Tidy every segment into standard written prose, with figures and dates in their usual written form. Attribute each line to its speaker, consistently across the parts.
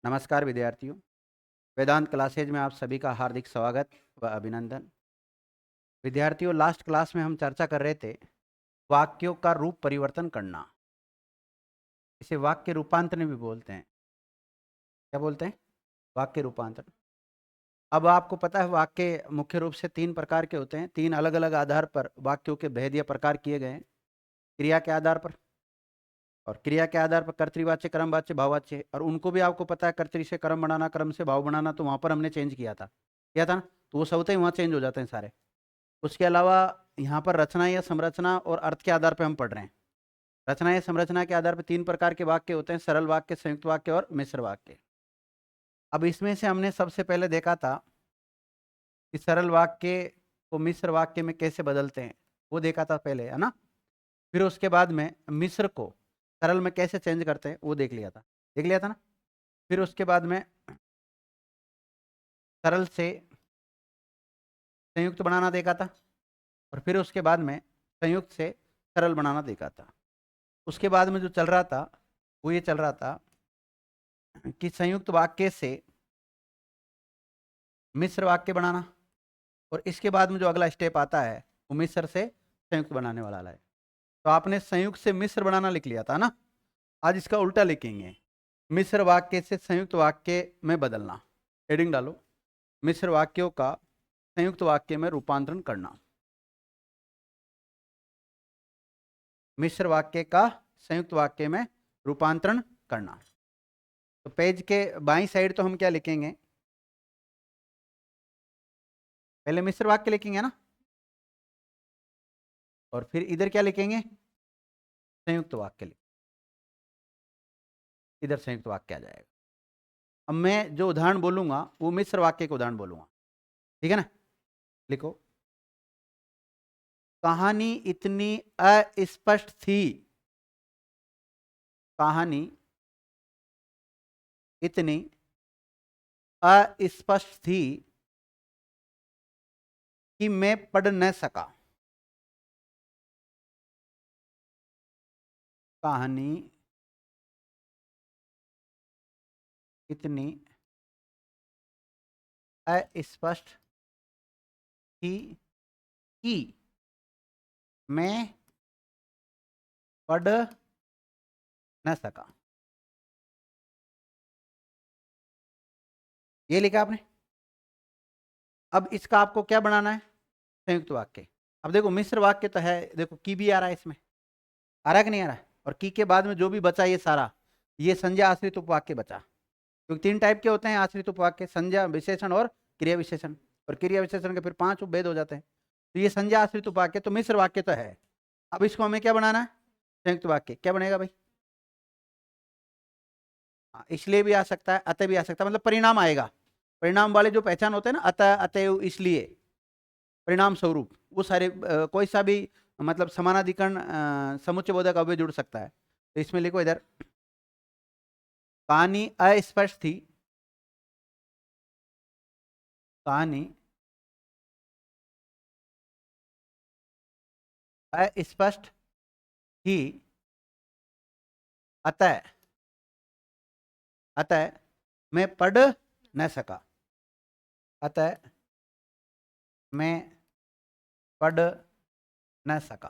Speaker 1: नमस्कार विद्यार्थियों, वेदांत क्लासेज में आप सभी का हार्दिक स्वागत व अभिनंदन। विद्यार्थियों, लास्ट क्लास में हम चर्चा कर रहे थे वाक्यों का रूप परिवर्तन करना। इसे वाक्य रूपांतरण भी बोलते हैं। क्या बोलते हैं? वाक्य रूपांतरण। अब आपको पता है वाक्य मुख्य रूप से 3 प्रकार के होते हैं। 3 अलग-अलग आधार पर वाक्यों के भेद या प्रकार किए गए हैं। क्रिया के आधार पर, और क्रिया के आधार पर कर्तृवाच्य, कर्मवाच्य, भाववाच्य। और उनको भी आपको पता है कर्तृ से कर्म बनाना, कर्म से भाव बनाना, तो वहां पर हमने चेंज किया था ना, तो वो सब होते हैं, वहां चेंज हो जाते हैं सारे। उसके अलावा यहाँ पर रचना या संरचना और अर्थ के आधार पर हम पढ़ रहे हैं। रचना या संरचना के आधार पर 3 प्रकार के वाक्य होते हैं: सरल वाक्य, संयुक्त वाक्य और मिश्र वाक्य। अब इसमें से हमने सबसे पहले देखा था कि सरल वाक्य को मिश्र वाक्य में कैसे बदलते हैं, वो देखा था पहले, है ना। फिर उसके बाद में मिश्र को सरल में कैसे चेंज करते हैं वो देख लिया था ना। फिर उसके बाद में सरल से संयुक्त बनाना देखा था, और फिर उसके बाद में संयुक्त से सरल बनाना देखा था। उसके बाद में जो चल रहा था वो ये चल रहा था कि संयुक्त वाक्य से मिश्र वाक्य बनाना, और इसके बाद में जो अगला स्टेप आता है वो मिश्र से संयुक्त बनाने वाला है। तो आपने संयुक्त से मिश्र बनाना लिख लिया था ना, आज इसका उल्टा लिखेंगे, मिश्र वाक्य से संयुक्त वाक्य में बदलना। हेडिंग डालो, मिश्र वाक्यों का संयुक्त वाक्य में रूपांतरण करना। मिश्र वाक्य का संयुक्त वाक्य में रूपांतरण करना। तो पेज के बाईं साइड तो हम क्या लिखेंगे, पहले मिश्र वाक्य लिखेंगे ना, और फिर इधर क्या लिखेंगे, संयुक्त वाक्य लिखेंगे। इधर संयुक्त वाक्य आ जाएगा। अब मैं जो उदाहरण बोलूंगा वो मिश्र वाक्य का उदाहरण बोलूंगा, ठीक है ना। लिखो, कहानी इतनी अस्पष्ट थी, कहानी इतनी अस्पष्ट थी कि मैं पढ़ न सका। कहानी इतनी अस्पष्ट थी कि मैं पढ़ न सका। ये लिखा आपने। अब इसका आपको क्या बनाना है, संयुक्त वाक्य। अब देखो मिश्र वाक्य तो है, देखो की भी आ रहा है इसमें, आ रहा है कि नहीं आ रहा है। और की के बाद में जो भी बचा ये सारा, ये संज्ञा आश्रित उपवाक्य बचा। क्योंकि 3 टाइप के होते हैं आश्रित उपवाक्य, संज्ञा विशेषण और क्रिया विशेषण। और क्रिया विशेषण के फिर 5 उपभेद हो जाते हैं। तो ये संज्ञा आश्रित उपवाक्य तो मिश्र वाक्य तो है। अब इसको हमें क्या बनाना है, संयुक्त वाक्य। क्या बनेगा भाई? इसलिए भी आ सकता है, अतः भी आ सकता है, मतलब परिणाम आएगा। परिणाम वाले जो पहचान होते हैं ना, अतः, अतएव, इसलिए, परिणाम स्वरूप, वो सारे कोई सा भी मतलब समानाधिकरण समुच्चय बोधक अव्यय जुड़ सकता है। तो इसमें लिखो इधर, कहानी अस्पष्ट थी, कहानी अस्पष्ट थी, अतः, अतः मैं पढ़ न सका। अतः मैं पढ़ न सका।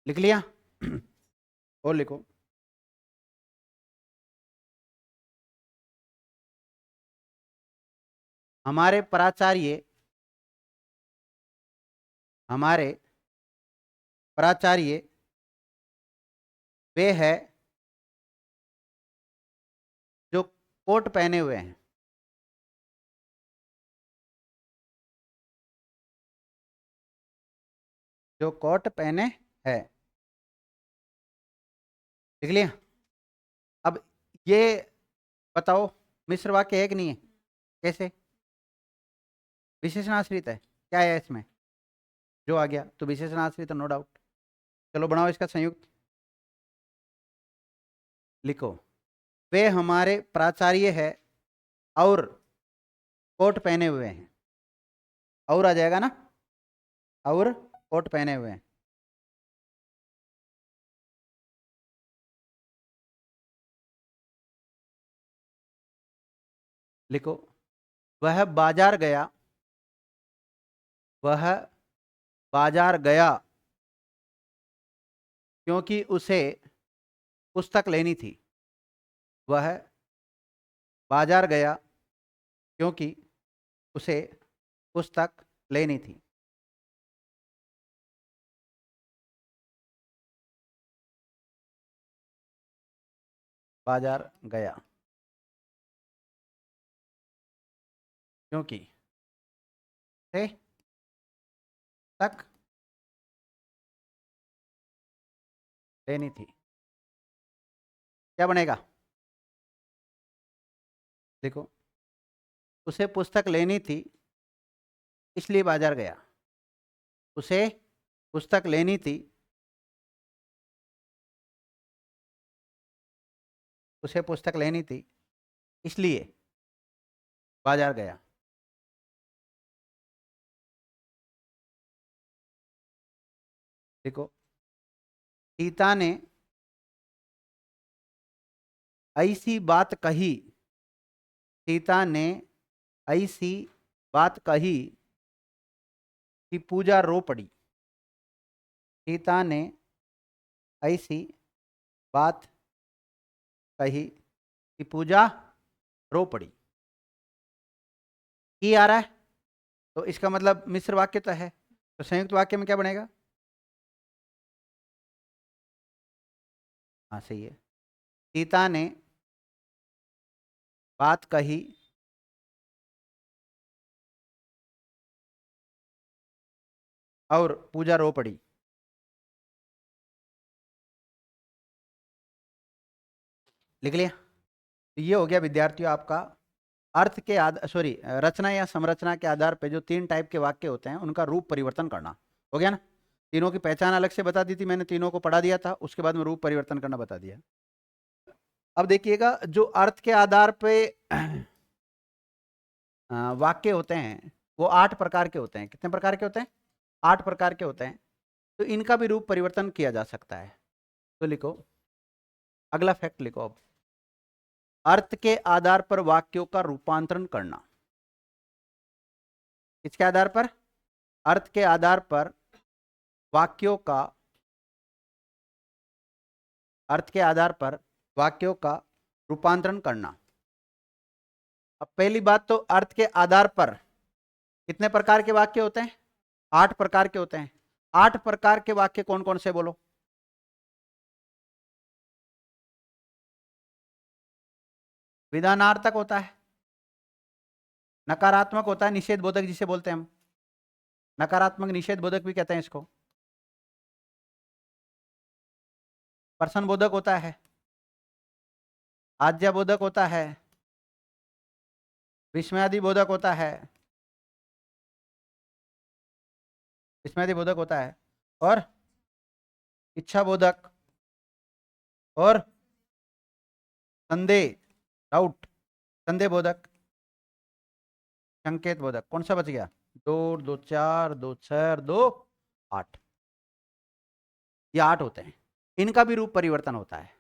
Speaker 1: लिख लिया? और लिखो, हमारे प्राचार्य, हमारे प्राचार्य वे है जो कोट पहने हुए हैं। जो कोट पहने है। लिख लिया? अब ये बताओ, मिश्र वाक्य है कि नहीं है? कैसे? विशेषण आश्रित है। क्या है इसमें जो आ गया तो विशेषण आश्रित है, नो डाउट। चलो बनाओ इसका संयुक्त। लिखो, वे हमारे प्राचार्य है और कोट पहने हुए हैं। और आ जाएगा ना, और कोट पहने हुए हैं। लिखो, वह बाजार गया, वह बाजार गया क्योंकि उसे पुस्तक लेनी थी। वह बाजार गया क्योंकि उसे पुस्तक लेनी थी। बाजार गया क्योंकि उसे पुस्तक लेनी थी। क्या बनेगा? देखो, उसे पुस्तक लेनी थी इसलिए बाजार गया। उसे पुस्तक लेनी थी, उसे पुस्तक लेनी थी इसलिए बाजार गया। देखो, सीता ने ऐसी बात कही, सीता ने ऐसी बात कही कि पूजा रो पड़ी। सीता ने ऐसी बात कही कि पूजा रो पड़ी। ही आ रहा है तो इसका मतलब मिश्र वाक्य तो है, तो संयुक्त वाक्य में क्या बनेगा? हाँ सही है। सीता ने बात कही और पूजा रो पड़ी। लिख लिया? तो ये हो गया विद्यार्थियों आपका अर्थ के सॉरी रचना या संरचना के आधार पे जो 3 टाइप के वाक्य होते हैं उनका रूप परिवर्तन करना। हो गया ना? तीनों की पहचान अलग से बता दी थी मैंने, तीनों को पढ़ा दिया था, उसके बाद में रूप परिवर्तन करना बता दिया। अब देखिएगा, जो अर्थ के आधार पे वाक्य होते हैं वो 8 प्रकार के होते हैं। कितने प्रकार के होते हैं? 8 प्रकार के होते हैं। तो इनका भी रूप परिवर्तन किया जा सकता है। तो लिखो, अगला फैक्ट लिखो अब, अर्थ के आधार पर वाक्यों का रूपांतरण करना। किसके आधार पर? अर्थ के आधार पर वाक्यों का, अर्थ के आधार पर वाक्यों का रूपांतरण करना। अब पहली बात तो अर्थ के आधार पर कितने प्रकार के वाक्य होते हैं? 8 प्रकार के होते हैं। 8 प्रकार के वाक्य कौन कौन से बोलो? विधानार्थक होता है, नकारात्मक होता है, निषेध बोधक जिसे बोलते हैं हम, नकारात्मक निषेध बोधक भी कहते हैं इसको। प्रश्न बोधक होता है, आज्ञा बोधक होता है, विस्मयादि बोधक होता है, विस्मयादि बोधक होता है, और इच्छा बोधक, और संदेह, डाउट, संदेह बोधक, संकेत बोधक। कौन सा बच गया? 2 2 4 2 6 2 8। ये 8 होते हैं। इनका भी रूप परिवर्तन होता है।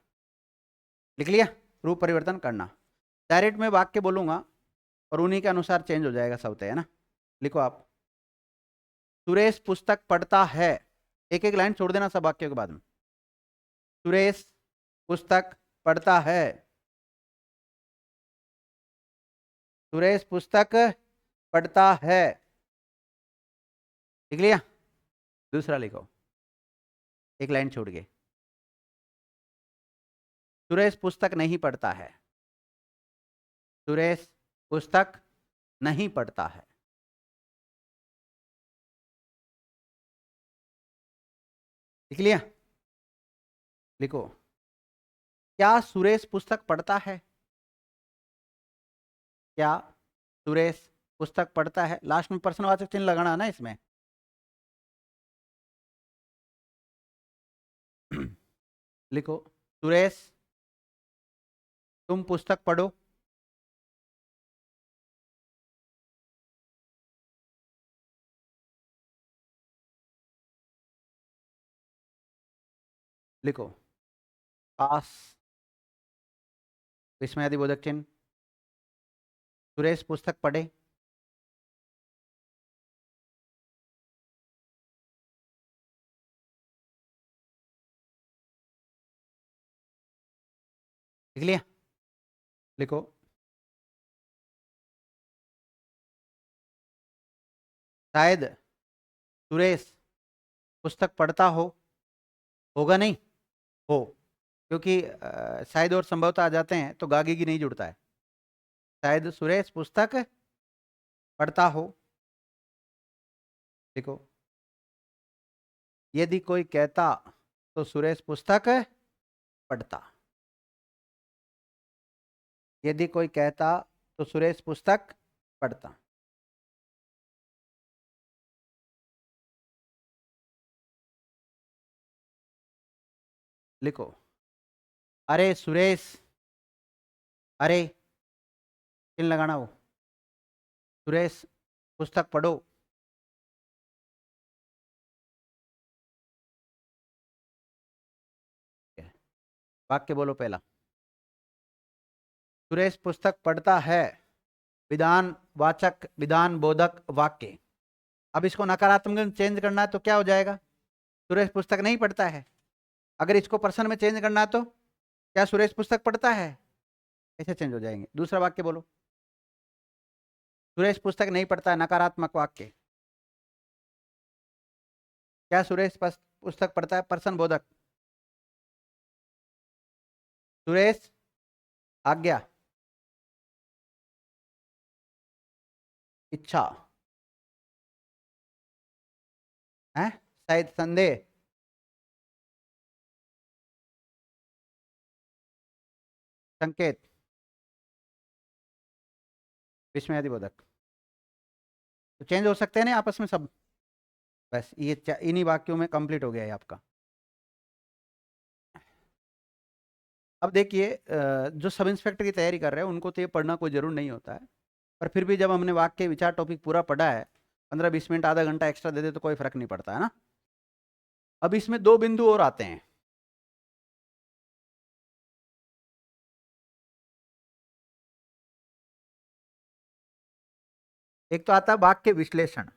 Speaker 1: लिख लिया? रूप परिवर्तन करना। डायरेक्ट में वाक्य बोलूंगा और उन्हीं के अनुसार चेंज हो जाएगा सब, है ना? लिखो आप, सुरेश पुस्तक पढ़ता है। एक एक लाइन छोड़ देना सब वाक्यों के बाद में। सुरेश पुस्तक पढ़ता है। सुरेश पुस्तक पढ़ता है। लिख लिया? दूसरा लिखो, एक लाइन छोड़ के, सुरेश पुस्तक नहीं पढ़ता है। सुरेश पुस्तक नहीं पढ़ता है। लिख लिया? लिखो, क्या सुरेश पुस्तक पढ़ता है? क्या सुरेश पुस्तक पढ़ता है? लास्ट में प्रश्नवाचक चिन्ह लगाना है ना इसमें। लिखो, सुरेश तुम पुस्तक पढ़ो। लिखो, पास, विस्मयादि बोधक चिन्ह, सुरेश पुस्तक पढ़े। लिख लिया? लिखो। शायद सुरेश पुस्तक पढ़ता होगा नहीं, हो, क्योंकि शायद और संभवतः आ जाते हैं तो गागी की नहीं जुड़ता है। शायद सुरेश पुस्तक पढ़ता हो। देखो, यदि कोई कहता तो सुरेश पुस्तक पढ़ता। यदि कोई कहता तो सुरेश पुस्तक पढ़ता। लिखो, अरे सुरेश, अरे किन लगाना वो, सुरेश पुस्तक पढ़ो। वाक्य बोलो पहला। सुरेश पुस्तक पढ़ता है, विधान वाचक, विधान बोधक वाक्य। अब इसको नकारात्मक में चेंज करना है तो क्या हो जाएगा? सुरेश पुस्तक नहीं पढ़ता है। अगर इसको प्रश्न में चेंज करना है तो क्या सुरेश पुस्तक पढ़ता है, ऐसे चेंज हो जाएंगे। दूसरा वाक्य बोलो। सुरेश पुस्तक नहीं पढ़ता है, नकारात्मक वाक्य। क्या सुरेश पुस्तक पढ़ता है, प्रश्न बोधक। सुरेश आज्ञा, इच्छा है, शायद संदेह, संकेत, विस्मयादि बोधक। तो चेंज हो सकते हैं ना आपस में सब। बस ये इन्हीं वाक्यों में कंप्लीट हो गया है आपका। अब देखिए, जो सब इंस्पेक्टर की तैयारी कर रहे हैं उनको तो ये पढ़ना कोई जरूर नहीं होता है, पर फिर भी जब हमने वाक्य विचार टॉपिक पूरा पढ़ा है, 15-20 मिनट आधा घंटा एक्स्ट्रा दे दे तो कोई फर्क नहीं पड़ता है ना। अब इसमें दो बिंदु और आते हैं। एक तो आता है वाक्य विश्लेषण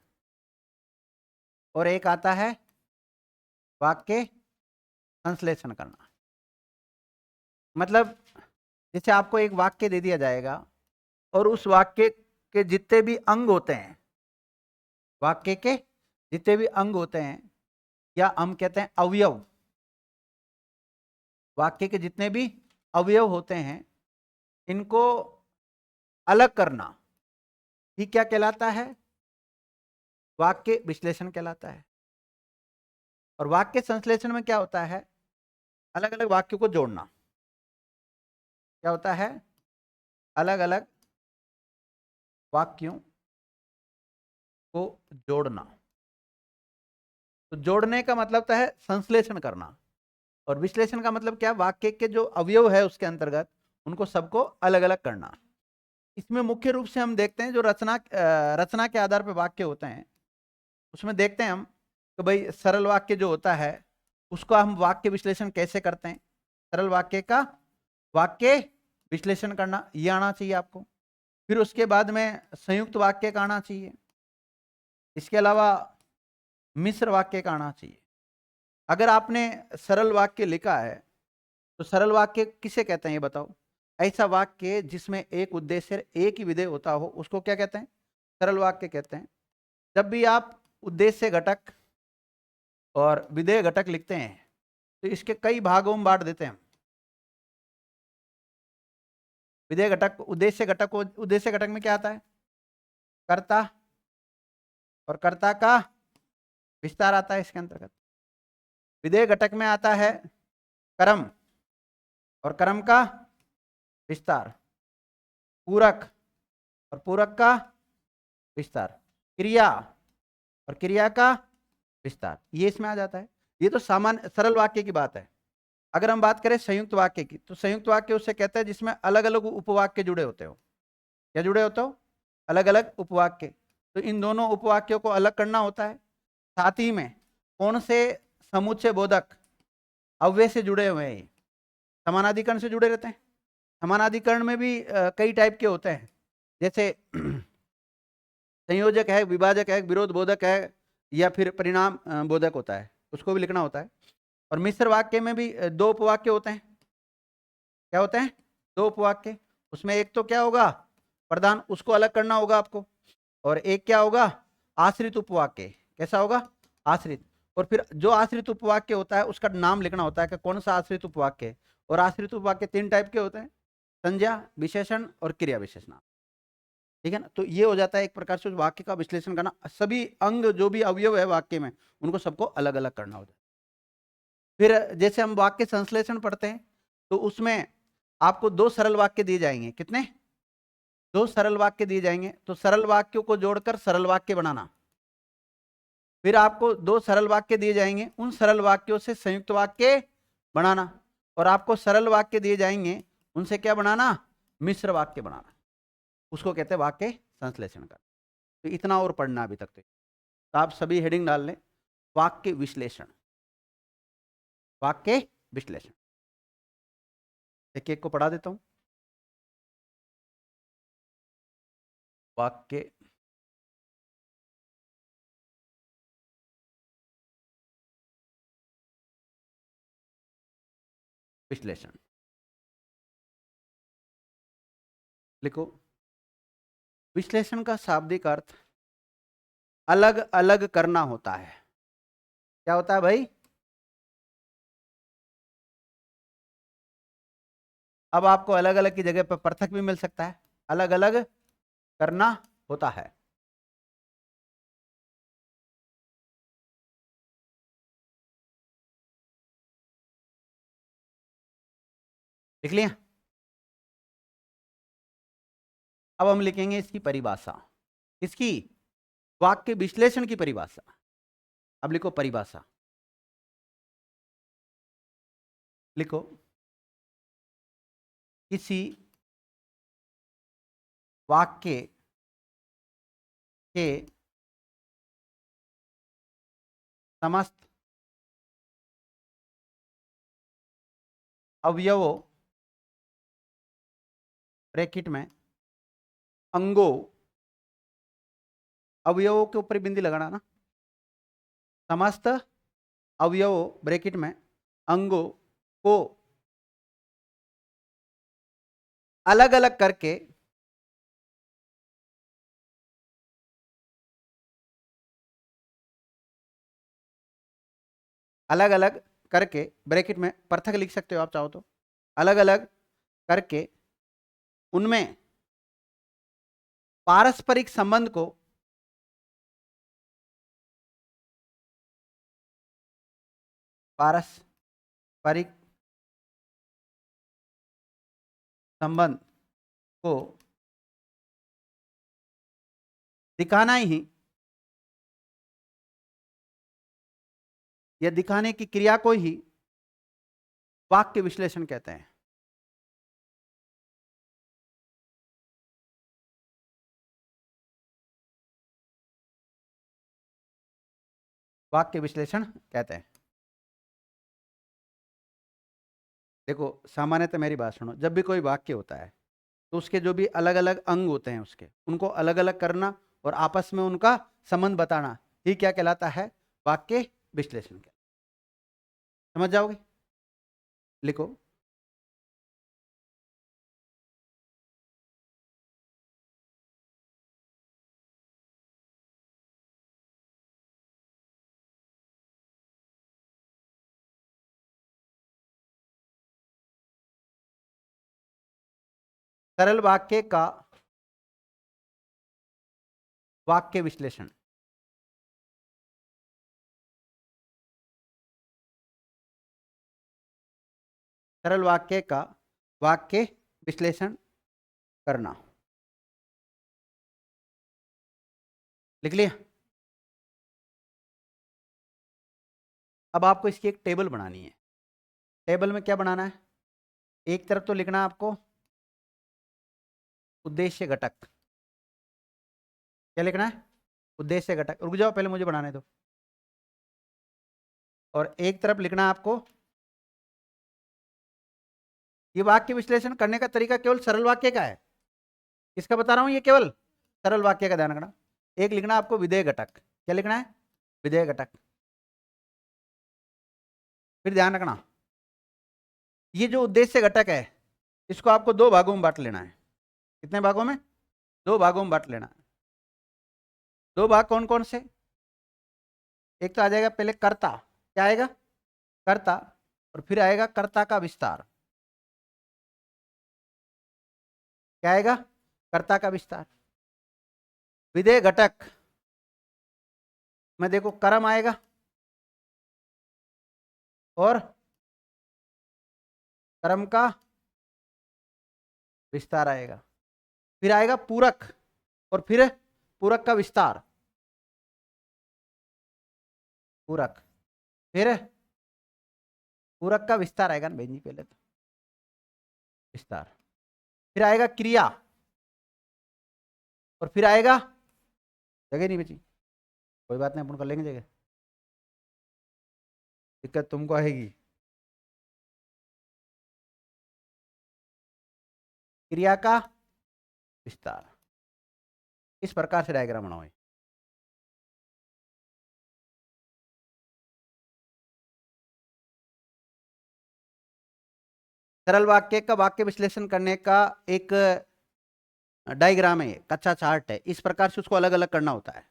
Speaker 1: और एक आता है वाक्य संश्लेषण करना। मतलब जैसे आपको एक वाक्य दे दिया जाएगा और उस वाक्य के जितने भी अंग होते हैं, वाक्य के जितने भी अंग होते हैं, या हम कहते हैं अवयव, वाक्य के जितने भी अवयव होते हैं, इनको अलग करना ही क्या कहलाता है? वाक्य विश्लेषण कहलाता है। और वाक्य संश्लेषण में क्या होता है? अलग अलग वाक्यों को जोड़ना। क्या होता है? अलग अलग वाक्यों को जोड़ना। तो जोड़ने का मतलब है संश्लेषण करना, और विश्लेषण का मतलब क्या? वाक्य के जो अवयव है उसके अंतर्गत उनको सबको अलग अलग करना। इसमें मुख्य रूप से हम देखते हैं जो रचना के आधार पर वाक्य होते हैं, उसमें देखते हैं हम कि भाई सरल वाक्य जो होता है उसका हम वाक्य विश्लेषण कैसे करते हैं। सरल वाक्य का वाक्य विश्लेषण करना ये आना चाहिए आपको। फिर उसके बाद में संयुक्त वाक्य का आना चाहिए। इसके अलावा मिश्र वाक्य का आना चाहिए। अगर आपने सरल वाक्य लिखा है तो सरल वाक्य किसे कहते हैं ये बताओ? ऐसा वाक्य जिसमें एक उद्देश्य, एक ही विधेय होता हो, उसको क्या कहते हैं? सरल वाक्य कहते हैं। जब भी आप उद्देश्य घटक और विधेय घटक लिखते हैं तो इसके कई भागों में बांट देते हैं। विधेय घटक, उद्देश्य घटक को, उद्देश्य घटक में क्या आता है? कर्ता, और कर्ता का विस्तार आता है इसके अंतर्गत। विधेय घटक में आता है कर्म, और कर्म का विस्तार। पूरक, और पूरक का विस्तार। क्रिया, और क्रिया का विस्तार, ये इसमें आ जाता है। ये तो सामान्य सरल वाक्य की बात है। अगर हम बात करें संयुक्त वाक्य की, तो संयुक्त वाक्य उससे कहते हैं जिसमें अलग अलग उपवाक्य जुड़े होते हो। क्या जुड़े होते हो? अलग अलग उपवाक्य। तो इन दोनों उपवाक्यों को अलग करना होता है। साथ ही में कौन से समुच्चय बोधक अव्यय से जुड़े हुए हैं? समानाधिकरण से जुड़े रहते हैं। समानाधिकरण में भी कई टाइप के होते हैं। जैसे संयोजक है, विभाजक है, विरोध बोधक है, या फिर परिणाम बोधक होता है, उसको भी लिखना होता है। और मिश्र वाक्य में भी दो उपवाक्य होते हैं। क्या होते हैं? दो उपवाक्य। उसमें एक तो क्या होगा? प्रधान, उसको अलग करना होगा आपको। और एक क्या होगा? आश्रित उपवाक्य। कैसा होगा? आश्रित। और फिर जो आश्रित उपवाक्य होता है उसका नाम लिखना होता है कि कौन सा आश्रित उपवाक्य है। और आश्रित उपवाक्य 3 टाइप के होते हैं, संज्ञा, विशेषण और क्रिया विशेषण। ठीक है ना? तो ये हो जाता है एक प्रकार से उस वाक्य का विश्लेषण करना। सभी अंग जो भी अवयव है वाक्य में, उनको सबको अलग अलग करना होता है। फिर जैसे हम वाक्य संश्लेषण पढ़ते हैं तो उसमें आपको 2 सरल वाक्य दिए जाएंगे। कितने? 2 सरल वाक्य दिए जाएंगे। तो सरल वाक्यों को जोड़कर सरल वाक्य बनाना। फिर आपको 2 सरल वाक्य दिए जाएंगे, उन सरल वाक्यों से संयुक्त वाक्य बनाना। और आपको सरल वाक्य दिए जाएंगे, उनसे क्या बनाना? मिश्र वाक्य बनाना। उसको कहते हैं वाक्य संश्लेषण का। तो इतना और पढ़ना अभी तक। तो आप सभी हेडिंग डाल लें, वाक्य विश्लेषण। वाक्य विश्लेषण एक एक को पढ़ा देता हूं। वाक्य विश्लेषण लिखो। विश्लेषण का शाब्दिक अर्थ अलग अलग करना होता है। क्या होता है भाई? अब आपको अलग अलग की जगह पर पृथक भी मिल सकता है। अलग अलग करना होता है। लिख लिया? अब हम लिखेंगे इसकी परिभाषा। इसकी वाक्य विश्लेषण की परिभाषा। अब लिखो परिभाषा। लिखो, किसी वाक्य के समस्त अवयवों ब्रैकेट में अंगों, अवयवों के ऊपर बिंदी लगाना ना, समस्त अवयवों ब्रैकेट में अंगों को अलग अलग करके अलग अलग करके ब्रैकेट में पृथक लिख सकते हो आप चाहो तो। अलग अलग करके उनमें पारस्परिक संबंध को पारस्परिक संबंध को दिखाना ही, या दिखाने की क्रिया को ही वाक्य विश्लेषण कहते हैं। वाक्य विश्लेषण कहते हैं। देखो, सामान्यतः मेरी बात सुनो, जब भी कोई वाक्य होता है तो उसके जो भी अलग अलग अंग होते हैं उसके, उनको अलग अलग करना और आपस में उनका संबंध बताना, ये क्या कहलाता है? वाक्य विश्लेषण। क्या समझ जाओगे? लिखो, सरल वाक्य का वाक्य विश्लेषण। सरल वाक्य का वाक्य विश्लेषण करना। लिख लिया? अब आपको इसकी एक टेबल बनानी है। टेबल में क्या बनाना है? एक तरफ तो लिखना आपको उद्देश्य घटक। क्या लिखना है? उद्देश्य घटक। रुक जाओ, पहले मुझे बनाने दो। और एक तरफ लिखना आपको, ये वाक्य विश्लेषण करने का तरीका केवल सरल वाक्य का है। किसका बता रहा हूं, ये केवल सरल वाक्य का ध्यान रखना। एक लिखना आपको विधेय घटक, क्या लिखना है, विधेय घटक। फिर ध्यान रखना ये जो उद्देश्य घटक है इसको आपको दो भागों में बांट लेना है। कितने भागों में, दो भागों में बांट लेना है। दो भाग कौन कौन से, एक तो आ जाएगा पहले कर्ता, क्या आएगा, कर्ता, और फिर आएगा कर्ता का विस्तार। क्या आएगा, कर्ता का विस्तार। विधेय घटक में देखो कर्म आएगा और कर्म का विस्तार आएगा, फिर आएगा पूरक और फिर पूरक का विस्तार, पूरक, फिर पूरक का विस्तार आएगा ना बेंजी, पहले तो विस्तार, फिर आएगा क्रिया, और फिर आएगा, जगह नहीं बची, कोई बात नहीं अपन कर लेंगे जगह, दिक्कत तुमको आएगी। क्रिया का विस्तार, इस प्रकार से डायग्राम बनाओ। सरल वाक्य का वाक्य विश्लेषण करने का एक डायग्राम है, कच्चा चार्ट है, इस प्रकार से उसको अलग अलग करना होता है।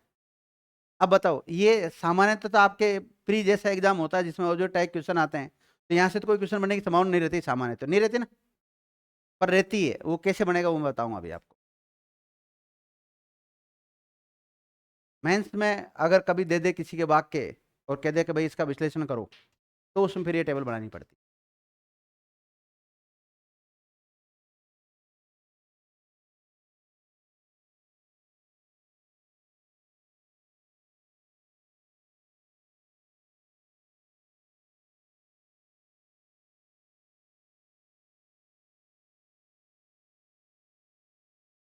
Speaker 1: अब बताओ, ये सामान्यतः तो आपके प्री जैसा एग्जाम होता है जिसमें जो टाइप क्वेश्चन आते हैं, तो यहाँ से तो कोई क्वेश्चन बनने की संभावना नहीं रहती, सामान्य तो नहीं रहती ना, पर रहती है। वो कैसे बनेगा वो मैं बताऊंगा अभी आपको। मेंस में अगर कभी दे दे किसी के वाक्य और कह दे कि भाई इसका विश्लेषण करो, तो उसमें फिर ये टेबल बनानी पड़ती।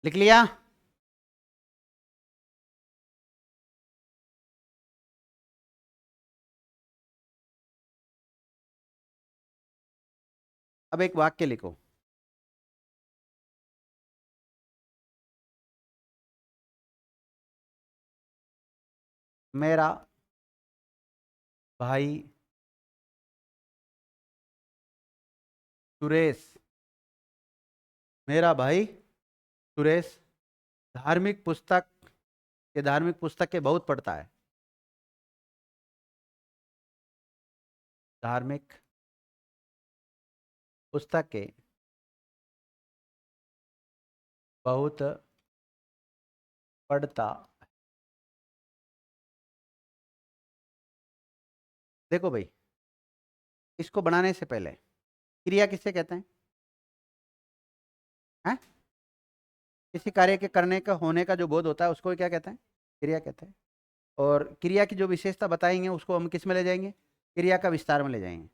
Speaker 1: लिख लिया, अब एक वाक्य लिखो। मेरा भाई सुरेश, मेरा भाई सुरेश धार्मिक पुस्तक, ये धार्मिक पुस्तक के बहुत पढ़ता है, धार्मिक पुस्तक के बहुत पढ़ता। देखो भाई, इसको बनाने से पहले क्रिया किससे कहते हैं? किसी कार्य के करने का होने का जो बोध होता है उसको ही क्या कहते हैं, क्रिया कहते हैं। और क्रिया की जो विशेषता बताएंगे उसको हम किस में ले जाएंगे, क्रिया का विस्तार में ले जाएंगे।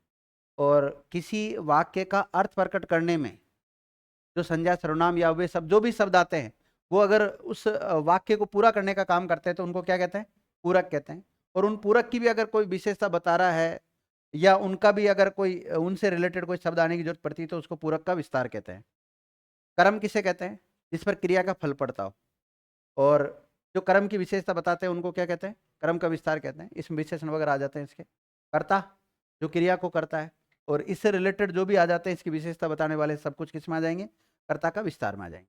Speaker 1: और किसी वाक्य का अर्थ प्रकट करने में जो संज्ञा सर्वनाम या वे शब्द जो भी शब्द आते हैं, वो अगर उस वाक्य को पूरा करने का काम करते हैं तो उनको क्या कहते हैं, पूरक कहते हैं। और उन पूरक की भी अगर कोई विशेषता बता रहा है या उनका भी अगर कोई उनसे रिलेटेड कोई शब्द आने की जरूरत पड़ती है तो उसको पूरक का विस्तार कहते हैं। कर्म किसे कहते हैं, जिस पर क्रिया का फल पड़ता हो। और जो कर्म की विशेषता बताते हैं उनको क्या कहते हैं, कर्म का विस्तार कहते हैं। इसमें विशेषण वगैरह आ जाते हैं इसके। कर्ता जो क्रिया को करता है, और इससे रिलेटेड जो भी आ जाते हैं इसकी विशेषता बताने वाले सब कुछ किस में आ जाएंगे, कर्ता का विस्तार में आ जाएंगे।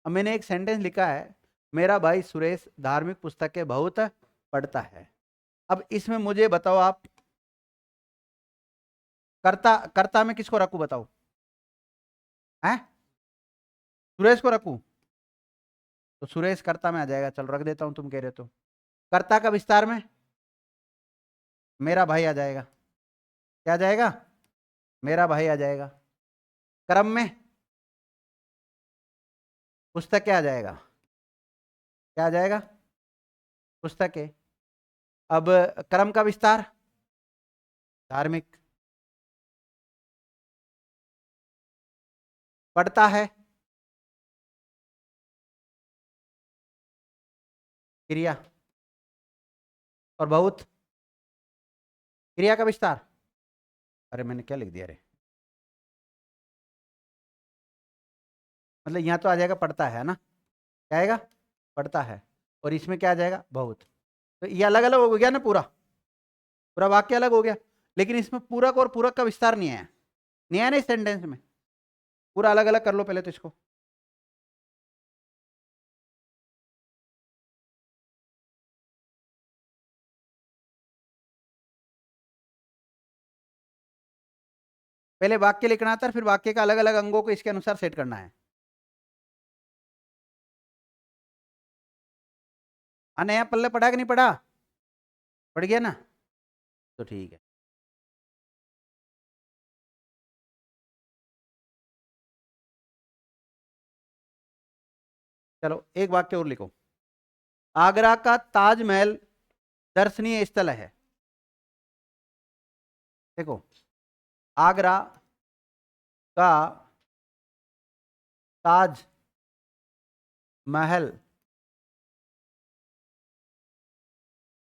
Speaker 1: अब मैंने एक सेंटेंस लिखा है, मेरा भाई सुरेश धार्मिक पुस्तकें बहुत पढ़ता है। अब इसमें मुझे बताओ आप, कर्ता, कर्ता में किसको रखूं बताओ, है सुरेश को रखूं, तो सुरेश कर्ता में आ जाएगा, चलो रख देता हूं, तुम कह रहे हो तो। कर्ता का विस्तार में मेरा भाई आ जाएगा, क्या आ जाएगा, मेरा भाई आ जाएगा। क्रम में पुस्तक क्या आ जाएगा, क्या आ जाएगा, पुस्तक है। अब क्रम का विस्तार धार्मिक, पढ़ता है क्रिया, और बहुत क्रिया का विस्तार। अरे मैंने क्या लिख दिया रे, मतलब यहाँ तो आ जाएगा पढ़ता है ना, क्या आएगा? पढ़ता है। और इसमें क्या आ जाएगा? बहुत। तो ये अलग अलग हो गया ना, पूरा पूरा वाक्य अलग हो गया। लेकिन इसमें पूरक और पूरक का विस्तार नहीं आया, नहीं आया ना इस सेंटेंस में। पूरा अलग अलग कर लो पहले तो इसको। पहले वाक्य लिखना था, फिर वाक्य का अलग अलग अंगों को इसके अनुसार सेट करना है। हाँ, नया पल्ले पढ़ा कि नहीं पढ़ा? पढ़ गया ना? तो ठीक है। चलो एक वाक्य और लिखो। आगरा का ताजमहल दर्शनीय स्थल है। देखो, आगरा का ताज महल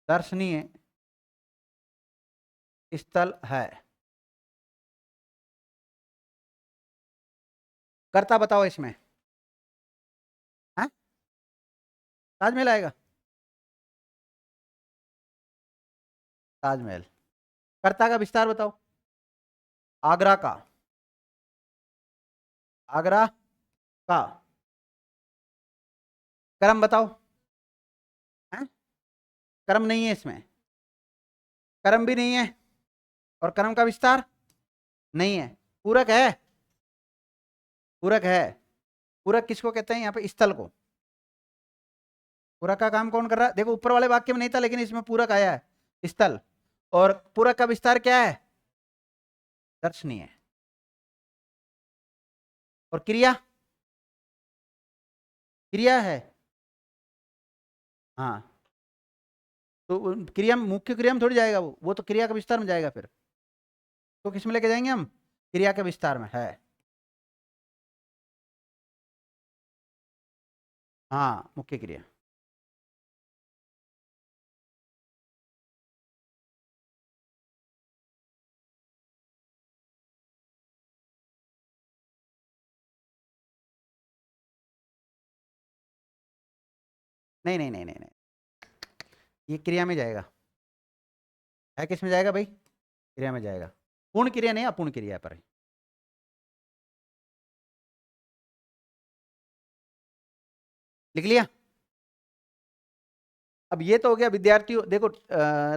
Speaker 1: दर्शनीय स्थल है। कर्ता बताओ इसमें। हाँ, ताजमहल आएगा। ताजमहल। कर्ता का विस्तार बताओ। आगरा का। आगरा का। कर्म बताओ। हैं? कर्म नहीं है इसमें। कर्म भी नहीं है। और कर्म का विस्तार नहीं है। पूरक है। पूरक है। पूरक किसको कहते हैं यहाँ पे? स्थल को। पूरक का काम कौन कर रहा है? देखो, ऊपर वाले वाक्य में नहीं था, लेकिन इसमें पूरक आया है, स्थल। और पूरक का विस्तार क्या है? दर्शनीय। और क्रिया? क्रिया है। हाँ। तो क्रिया में, मुख्य क्रिया में थोड़ी जाएगा वो तो क्रिया का विस्तार में जाएगा फिर। तो किस में लेके जाएंगे हम? क्रिया के विस्तार में है। हाँ, मुख्य क्रिया। नहीं नहीं नहीं नहीं नहीं, ये क्रिया में जाएगा। है किस में जाएगा भाई? क्रिया में जाएगा। पूर्ण क्रिया नहीं, अपूर्ण क्रिया पर। लिख लिया? अब ये तो हो गया विद्यार्थियों। देखो,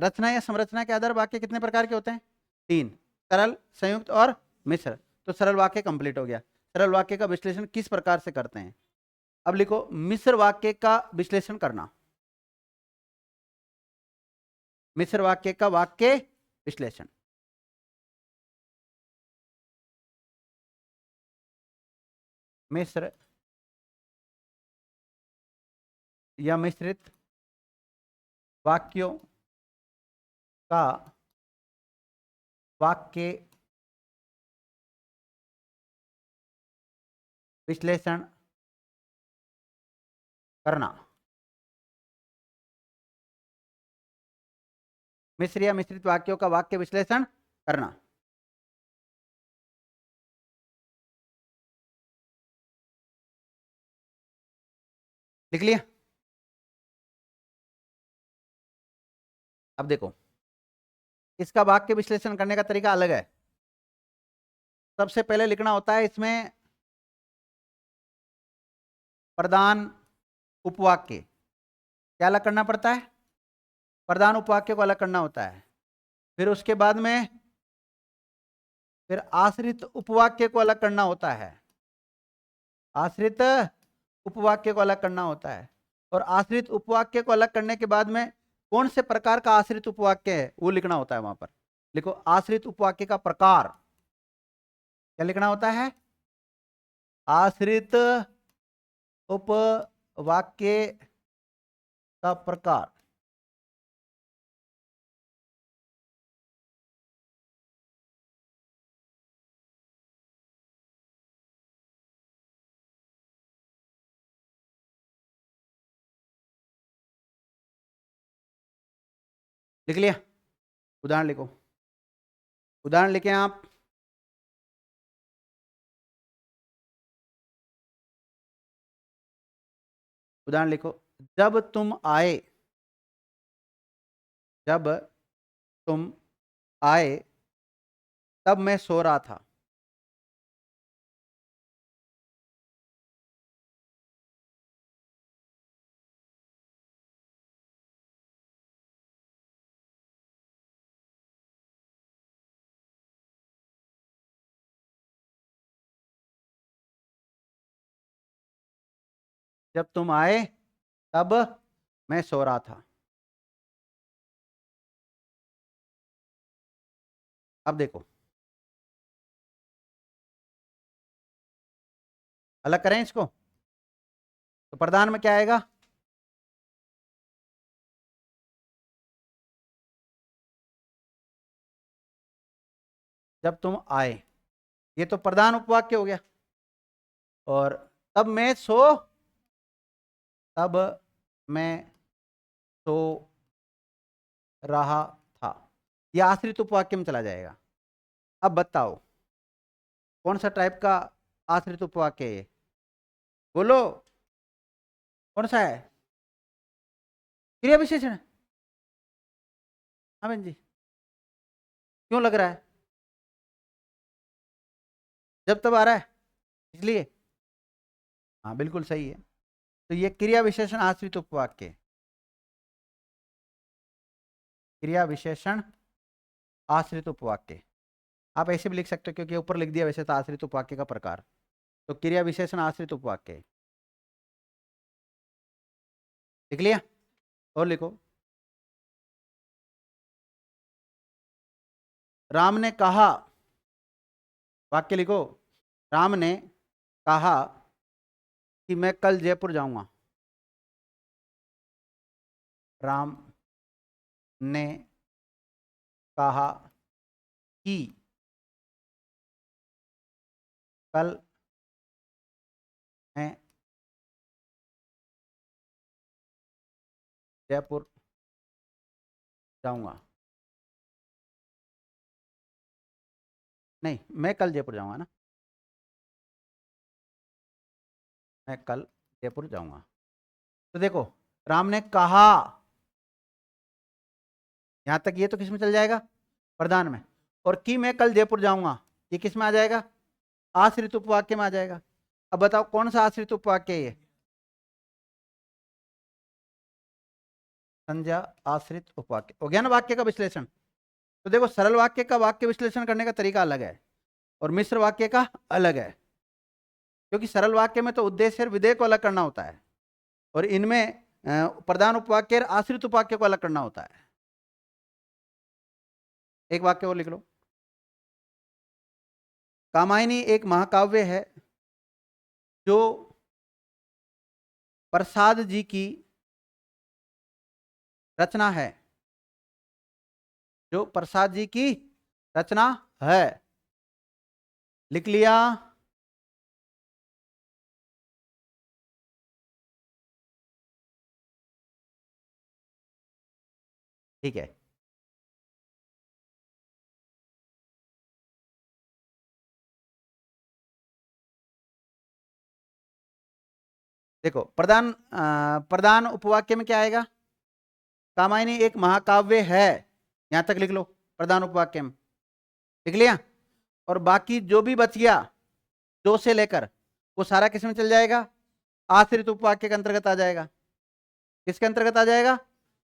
Speaker 1: रचना या संरचना के आधार वाक्य कितने प्रकार के होते हैं? तीन। सरल, संयुक्त और मिश्र। तो सरल वाक्य कंप्लीट हो गया। सरल वाक्य का विश्लेषण किस प्रकार से करते हैं? अब लिखो, मिश्र वाक्य का विश्लेषण करना। मिश्र वाक्य का वाक्य विश्लेषण। मिश्र या मिश्रित वाक्यों का वाक्य विश्लेषण करना। मिश्र या मिश्रित वाक्यों का वाक्य विश्लेषण करना। लिख लिया? अब देखो, इसका वाक्य विश्लेषण करने का तरीका अलग है। सबसे पहले लिखना होता है इसमें प्रधान उपवाक्य। क्या अलग करना पड़ता है? प्रधान उपवाक्य को अलग करना होता है। फिर उसके बाद में फिर आश्रित उपवाक्य को अलग करना होता है। आश्रित उपवाक्य को अलग करना होता है। और आश्रित उपवाक्य को अलग करने के बाद में कौन से प्रकार का आश्रित उपवाक्य है वो लिखना होता है वहां पर। लिखो, आश्रित उपवाक्य का प्रकार। क्या लिखना होता है? आश्रित उपवाक्य का प्रकार। लिख लिया? उदाहरण लिखो। उदाहरण लिखें आप। उदाहरण लिखो, जब तुम आए, जब तुम आए तब मैं सो रहा था। जब तुम आए तब मैं सो रहा था। अब देखो, अलग करें इसको, तो प्रधान में क्या आएगा? जब तुम आए, ये तो प्रधान उपवाक्य हो गया। और तब मैं सो, तब मैं सो रहा था, यह आश्रित उपवाक्य में चला जाएगा। अब बताओ कौन सा टाइप का आश्रित उपवाक्य है ये? बोलो, कौन सा है? क्रिया विशेषण? हाँ बहन जी, क्यों लग रहा है? जब तब आ रहा है इसलिए? हाँ बिल्कुल सही है। तो ये क्रिया विशेषण आश्रित उपवाक्य है। क्रिया विशेषण आश्रित उपवाक्य, आप ऐसे भी लिख सकते हो क्योंकि ऊपर लिख दिया वैसे तो आश्रित उपवाक्य का प्रकार। तो क्रिया विशेषण आश्रित उपवाक्य है। लिख लिया? और लिखो, राम ने कहा, वाक्य लिखो, राम ने कहा कि मैं कल जयपुर जाऊंगा। राम ने कहा कि कल मैं जयपुर जाऊंगा। नहीं, मैं कल जयपुर जाऊंगा ना, मैं कल जयपुर जाऊंगा। तो देखो, राम ने कहा, यहां तक ये तो किस में चल जाएगा? प्रधान में। और कि मैं कल जयपुर जाऊंगा, ये किस में आ जाएगा? आश्रित उपवाक्य में आ जाएगा। अब बताओ कौन सा आश्रित उपवाक्य है ये? संज्ञा आश्रित उपवाक्य हो गया ना वाक्य का विश्लेषण। तो देखो, सरल वाक्य का वाक्य विश्लेषण करने का तरीका अलग है और मिश्र वाक्य का अलग है, क्योंकि सरल वाक्य में तो उद्देश्य और विधेय को अलग करना होता है और इनमें प्रधान उपवाक्य और आश्रित उपवाक्य को अलग करना होता है। एक वाक्य और लिख लो, कामायनी एक महाकाव्य है जो प्रसाद जी की रचना है, जो प्रसाद जी की रचना है। लिख लिया? ठीक है। देखो, प्रधान उपवाक्य में क्या आएगा? कामायनी एक महाकाव्य है, यहां तक लिख लो प्रधान उपवाक्य में। लिख लिया? और बाकी जो भी बच गया दो से लेकर, वो सारा किस में चल जाएगा? आश्रित उपवाक्य के अंतर्गत आ जाएगा। किसके अंतर्गत आ जाएगा?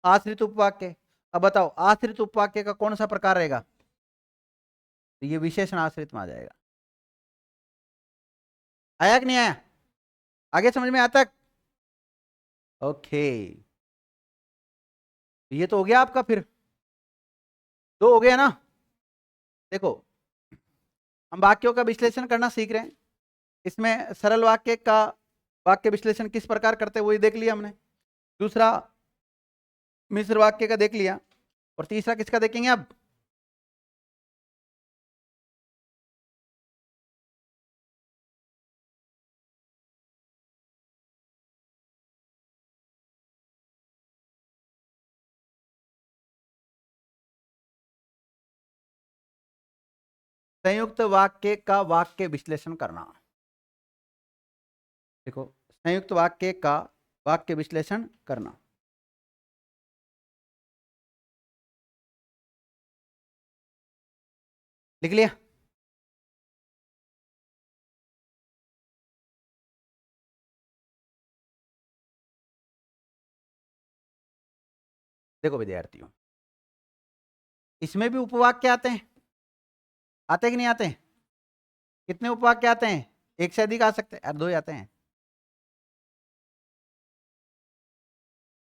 Speaker 1: आश्रित उपवाक्य। अब बताओ आश्रित उपवाक्य का कौन सा प्रकार रहेगा? तो ये विशेषण आश्रित में आ जाएगा। आया कि नहीं आया? आगे समझ में आता? ओके, ये तो हो गया आपका, फिर दो हो गया ना। देखो, हम वाक्यों का विश्लेषण करना सीख रहे हैं। इसमें सरल वाक्य का वाक्य विश्लेषण किस प्रकार करते हैं वही देख लिया हमने। दूसरा मिश्र वाक्य का देख लिया, और तीसरा किसका देखेंगे अब? संयुक्त वाक्य का वाक्य विश्लेषण करना। देखो, संयुक्त वाक्य का वाक्य विश्लेषण करना। लिख लिया? देखो विद्यार्थियों, इसमें भी उपवाक्य आते हैं, आते कि नहीं आते हैं? कितने उपवाक्य आते हैं? एक से अधिक आ सकते हैं, 2 ही आते हैं।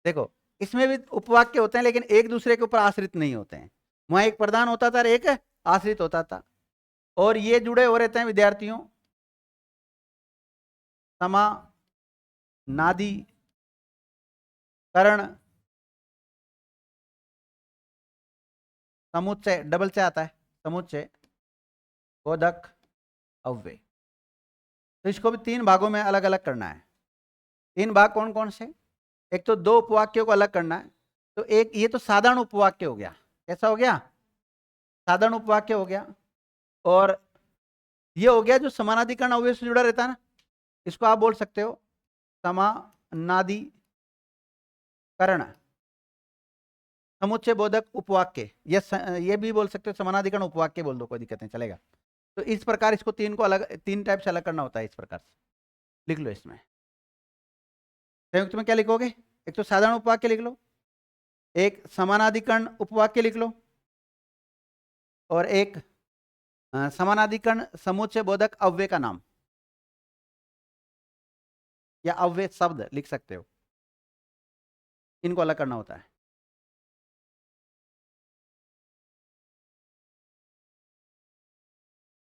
Speaker 1: देखो, इसमें भी उपवाक्य होते हैं लेकिन एक दूसरे के ऊपर आश्रित नहीं होते हैं। वहां एक प्रधान होता था और एक आश्रित होता था, और ये जुड़े हो रहते हैं विद्यार्थियों समानादि करण समुच्चय, डबल से आता है, समुच्चय बोधक अव्यय। तो इसको भी 3 भागों में अलग अलग करना है। 3 भाग कौन कौन से? एक तो 2 उपवाक्यों को अलग करना है। तो एक ये तो साधारण उपवाक्य हो गया। कैसा हो गया? साधारण उपवाक्य हो गया। और ये हो गया जो समानाधिकरण अव्यय से जुड़ा रहता है ना, इसको आप बोल सकते हो समानाधिकरण समुच्चय बोधक उपवाक्य। ये भी बोल सकते हो, समानाधिकरण उपवाक्य बोल दो, कोई दिक्कत नहीं, चलेगा। तो इस प्रकार इसको 3 को अलग, 3 टाइप से अलग करना होता है। इस प्रकार से लिख लो। इसमें संयुक्त में क्या लिखोगे? एक तो साधारण उपवाक्य लिख लो, एक समानाधिकरण उपवाक्य लिख लो, और एक समानाधिकरण समुच्चय बोधक अव्यय का नाम या अव्यय शब्द लिख सकते हो। इनको अलग करना होता है।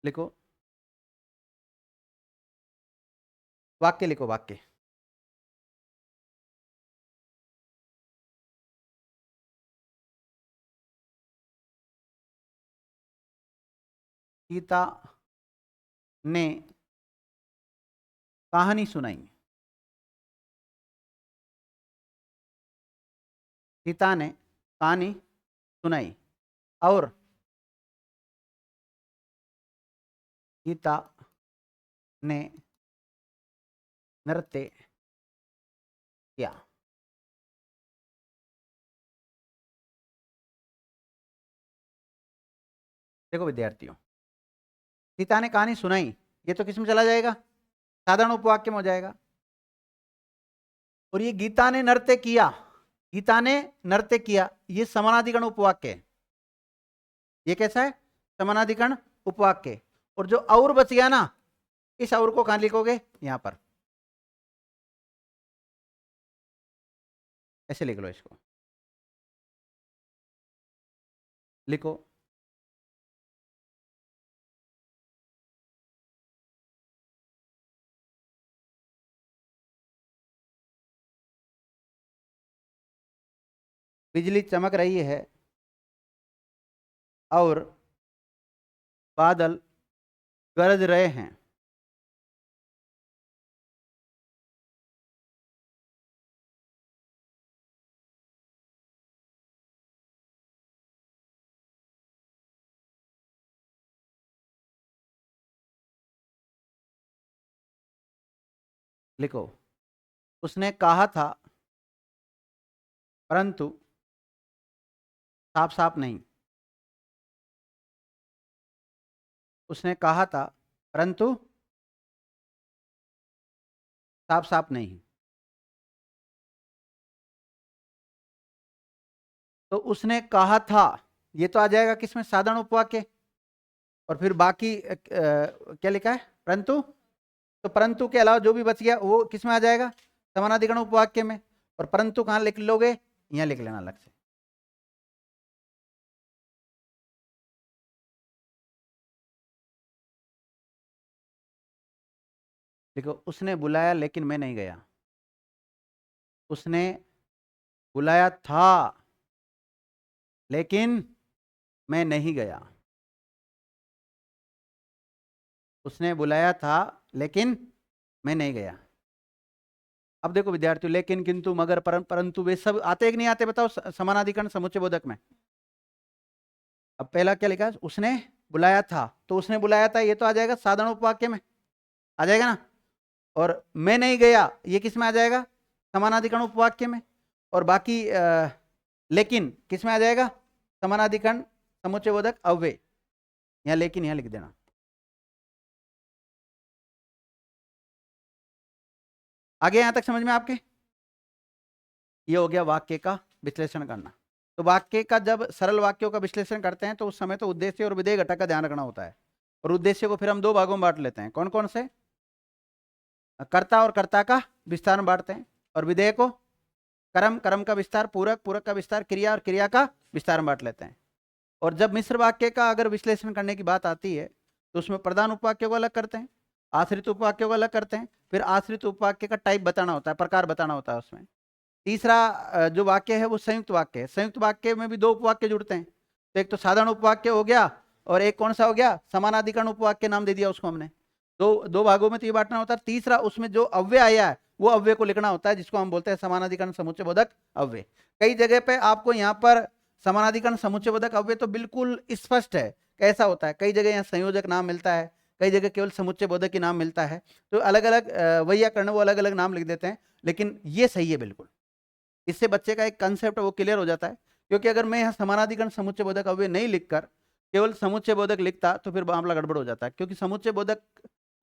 Speaker 1: लिखो, वाक्य लिखो, वाक्य। सीता ने कहानी सुनाई। सीता ने कहानी सुनाई और सीता ने नृत्य किया। देखो विद्यार्थियों, सीता ने कहानी सुनाई, ये तो किस में चला जाएगा? साधारण उपवाक्य में हो जाएगा। और ये गीता ने नृत्य किया, गीता ने नृत्य किया, ये समानाधिकरण उपवाक्य है। ये कैसा है? समानाधिकरण उपवाक्य। और जो और बच गया ना, इस और को कहां लिखोगे? यहां पर ऐसे लिख लो। इसको लिखो, बिजली चमक रही है और बादल गरज रहे हैं। लिखो, उसने कहा था परंतु साफ साफ नहीं। उसने कहा था परंतु साफ साफ नहीं। तो उसने कहा था, ये तो आ जाएगा किसमें? साधारण उपवाक्य। और फिर बाकी क्या लिखा है? परंतु। तो परंतु के अलावा जो भी बच गया वो किसमें आ जाएगा? समानाधिकरण उपवाक्य में। और परंतु कहां लिख लोगे? यहां लिख लेना अलग से। देखो, उसने बुलाया लेकिन मैं नहीं गया। उसने बुलाया था लेकिन मैं नहीं गया। उसने बुलाया था लेकिन मैं नहीं गया। अब देखो विद्यार्थियों, लेकिन, किंतु, मगर, परंतु वे सब आते कि नहीं आते? बताओ समानाधिकरण समुच्चय बोधक में। अब पहला क्या लिखा है? उसने बुलाया था, तो उसने बुलाया था, ये तो आ जाएगा साधारण उपवाक्य में, आ जाएगा ना। और मैं नहीं गया, ये किस में आ जाएगा? समानाधिकरण उपवाक्य में, और बाकी लेकिन किस में आ जाएगा? समानाधिकरण समुच्चयबोधक अव्यय। यहाँ लेकिन यहाँ लिख देना। आगे यहां तक समझ में आपके? ये हो गया वाक्य का विश्लेषण करना। तो वाक्य का जब सरल वाक्यों का विश्लेषण करते हैं तो उस समय तो उद्देश्य और विधेय घटक का ध्यान रखना होता है। और उद्देश्य को फिर हम दो भागों में बांट लेते हैं। कौन कौन से? कर्ता और कर्ता का विस्तार में बांटते हैं, और विधेय को कर्म, कर्म का विस्तार, पूरक, पूरक का विस्तार, क्रिया और क्रिया का विस्तार में बांट लेते हैं। और जब मिश्र वाक्य का अगर विश्लेषण करने की बात आती है तो उसमें प्रधान उपवाक्यों को अलग करते हैं, आश्रित उपवाक्यों को अलग करते हैं, फिर आश्रित उपवाक्य का टाइप बताना होता है, प्रकार बताना होता है उसमें। तीसरा जो वाक्य है वो संयुक्त वाक्य है। संयुक्त वाक्य में भी दो उपवाक्य जुड़ते हैं, तो एक तो साधारण उपवाक्य हो गया और एक कौन सा हो गया? समानाधिकरण उपवाक्य नाम दे दिया उसको हमने। दो दो भागों में तो ये बांटना होता है। तीसरा उसमें जो अव्यय आया है वो अव्यय को लिखना होता है, जिसको हम बोलते हैं समानाधिकरण समुच्चयबोधक अव्यय। कई जगह पे आपको यहाँ पर समानाधिकरण समुच्चयबोधक अव्यय तो बिल्कुल स्पष्ट है कैसा होता है। कई जगह यहाँ संयोजक नाम मिलता है, कई जगह केवल समुच्चयबोधक ही नाम मिलता है। तो अलग अलग व्याकरण वो अलग अलग नाम लिख देते हैं, लेकिन ये सही है बिल्कुल। इससे बच्चे का एक कंसेप्ट वो क्लियर हो जाता है। क्योंकि अगर मैं यहाँ समानाधिकरण समुच्चयबोधक अव्यय नहीं लिखकर केवल समुच्चयबोधक लिखता तो फिर मामला गड़बड़ हो जाता है। क्योंकि समुच्चयबोधक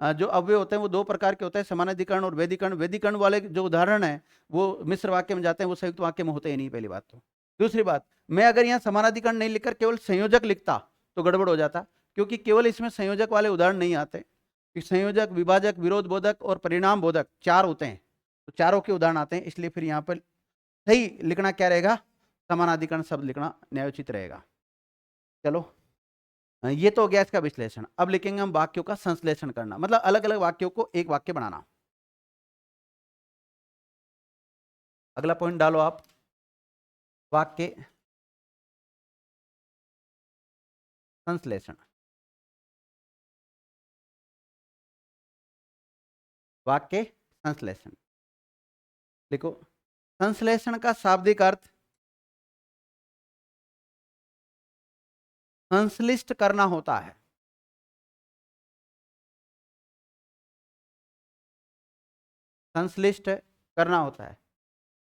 Speaker 1: जो अव्यय होते हैं वो दो प्रकार के होते हैं, समानाधिकरण और वेदीकरण। वेदीकरण वाले जो उदाहरण है वो मिश्र वाक्य में जाते हैं, वो संयुक्त वाक्य में होते ही नहीं, पहली बात तो। दूसरी बात, मैं अगर यहाँ समानाधिकरण नहीं लिखकर केवल संयोजक लिखता तो गड़बड़ हो जाता, क्योंकि केवल इसमें संयोजक वाले उदाहरण नहीं आते। संयोजक, विभाजक, विरोध बोधक और परिणाम बोधक चार होते हैं, तो चारों के उदाहरण आते हैं। इसलिए फिर यहाँ पर सही लिखना क्या रहेगा? समानाधिकरण शब्द लिखना न्यायोचित रहेगा। चलो, ये तो हो गया इसका विश्लेषण। अब लिखेंगे हम वाक्यों का संश्लेषण करना, मतलब अलग अलग वाक्यों को एक वाक्य बनाना। अगला पॉइंट डालो आप, वाक्य संश्लेषण। वाक्य संश्लेषण लिखो। संश्लेषण का शाब्दिक अर्थ संश्लिष्ट करना होता है। संश्लिष्ट करना होता है।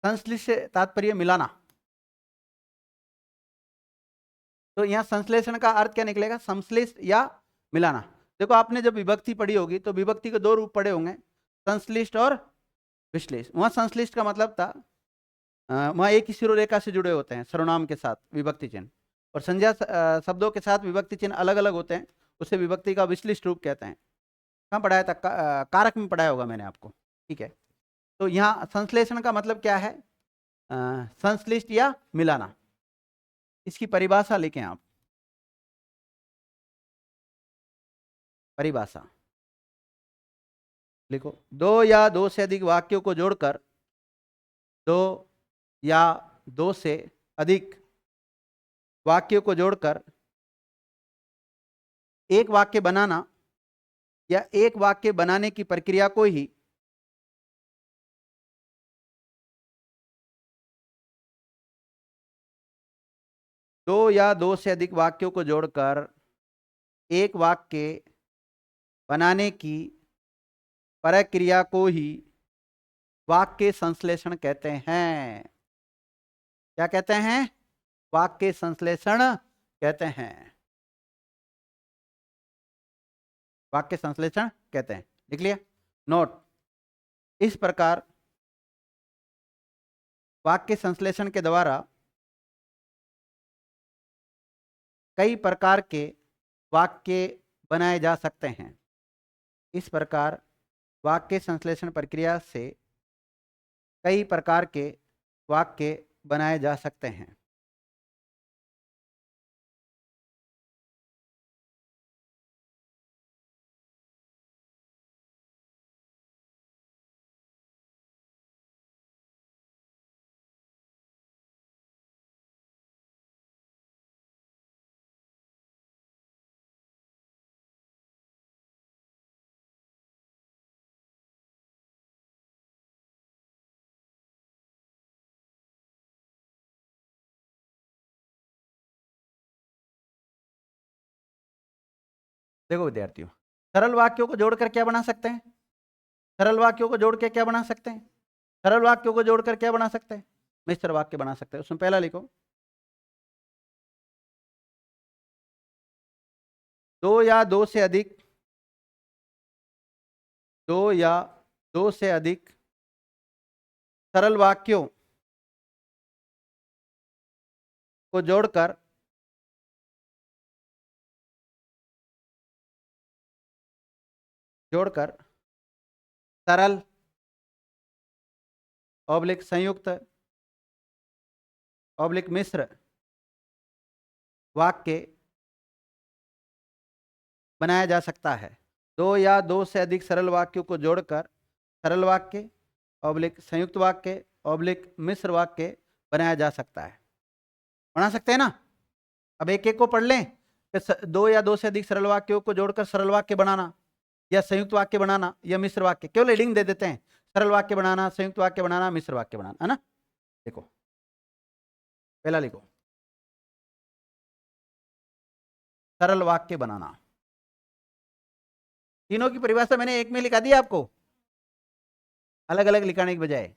Speaker 1: संश्लिष्ट तात्पर्य मिलाना। तो यहाँ संश्लेषण का अर्थ क्या निकलेगा? संश्लिष्ट या मिलाना। देखो, आपने जब विभक्ति पढ़ी होगी तो विभक्ति के दो रूप पढ़े होंगे, संश्लिष्ट और विश्लेष। वहां संश्लिष्ट का मतलब था वहां एक ही शिरोरेखा से जुड़े होते हैं सर्वनाम के साथ विभक्ति चिन्ह, और संज्ञा शब्दों के साथ विभक्ति चिन्ह अलग अलग होते हैं, उसे विभक्ति का विश्लिष्ट रूप कहते हैं। कहाँ पढ़ाया था? कारक में पढ़ाया होगा मैंने आपको, ठीक है। तो यहाँ संश्लेषण का मतलब क्या है? संश्लिष्ट या मिलाना। इसकी परिभाषा लिखें आप। परिभाषा लिखो। दो या दो से अधिक वाक्यों को जोड़कर, दो या दो से अधिक वाक्यों को जोड़कर एक वाक्य बनाना, या एक वाक्य बनाने की प्रक्रिया को ही दो या दो से अधिक वाक्यों को जोड़कर एक वाक्य बनाने की प्रक्रिया को ही वाक्य संश्लेषण कहते हैं। क्या कहते हैं? वाक्य संश्लेषण कहते हैं। वाक्य संश्लेषण कहते हैं। लिख लिया? नोट। इस प्रकार वाक्य संश्लेषण के द्वारा कई प्रकार के वाक्य बनाए जा सकते हैं। इस प्रकार वाक्य संश्लेषण प्रक्रिया से कई प्रकार के वाक्य बनाए जा सकते हैं। देखो विद्यार्थियों, सरल वाक्यों को जोड़कर क्या बना सकते हैं? सरल वाक्यों को जोड़ के क्या बना सकते हैं? सरल वाक्यों को जोड़कर क्या बना सकते हैं? मिश्र वाक्य बना सकते हैं। उसमें पहला लिखो, दो या दो से अधिक, दो या दो से अधिक सरल वाक्यों को जोड़कर सरल ऑब्लिक संयुक्त ऑब्लिक मिश्र वाक्य बनाया जा सकता है। दो या दो से अधिक सरल वाक्यों को जोड़कर सरल वाक्य ऑब्लिक संयुक्त वाक्य ऑब्लिक मिश्र वाक्य बनाया जा सकता है। बना सकते हैं ना? अब एक एक को पढ़ लें कि दो या दो से अधिक सरल वाक्यों को जोड़कर सरल वाक्य बनाना या संयुक्त वाक्य बनाना या मिश्र वाक्य, केवल हेडिंग दे देते हैं, सरल वाक्य बनाना, संयुक्त वाक्य बनाना, मिश्र वाक्य बनाना, है ना? देखो, पहला लिखो, सरल वाक्य बनाना। तीनों की परिभाषा मैंने एक में लिखा दी आपको, अलग अलग लिखाने के बजाय।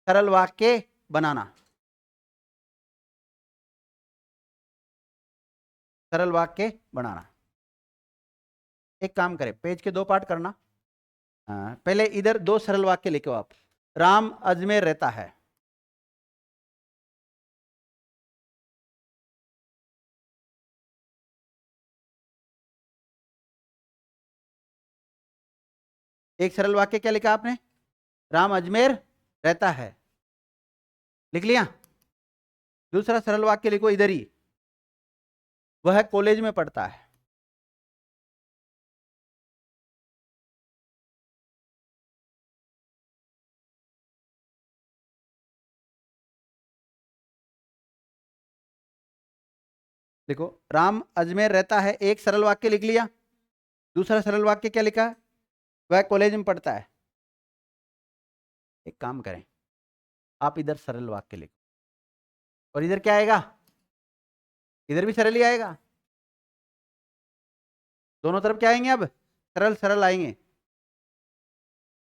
Speaker 1: सरल वाक्य बनाना, सरल वाक्य बनाना। एक काम करें, पेज के दो पार्ट करना। पहले इधर दो सरल वाक्य लिखो आप। राम अजमेर रहता है। एक सरल वाक्य क्या लिखा आपने? राम अजमेर रहता है, लिख लिया। दूसरा सरल वाक्य लिखो इधर ही, वह कॉलेज में पढ़ता है। देखो, राम अजमेर रहता है, एक सरल वाक्य लिख लिया। दूसरा सरल वाक्य क्या लिखा है? वह कॉलेज में पढ़ता है। एक काम करें, आप इधर सरल वाक्य लिखो और इधर क्या आएगा? इधर भी सरल ही आएगा। दोनों तरफ क्या आएंगे? अब सरल सरल आएंगे।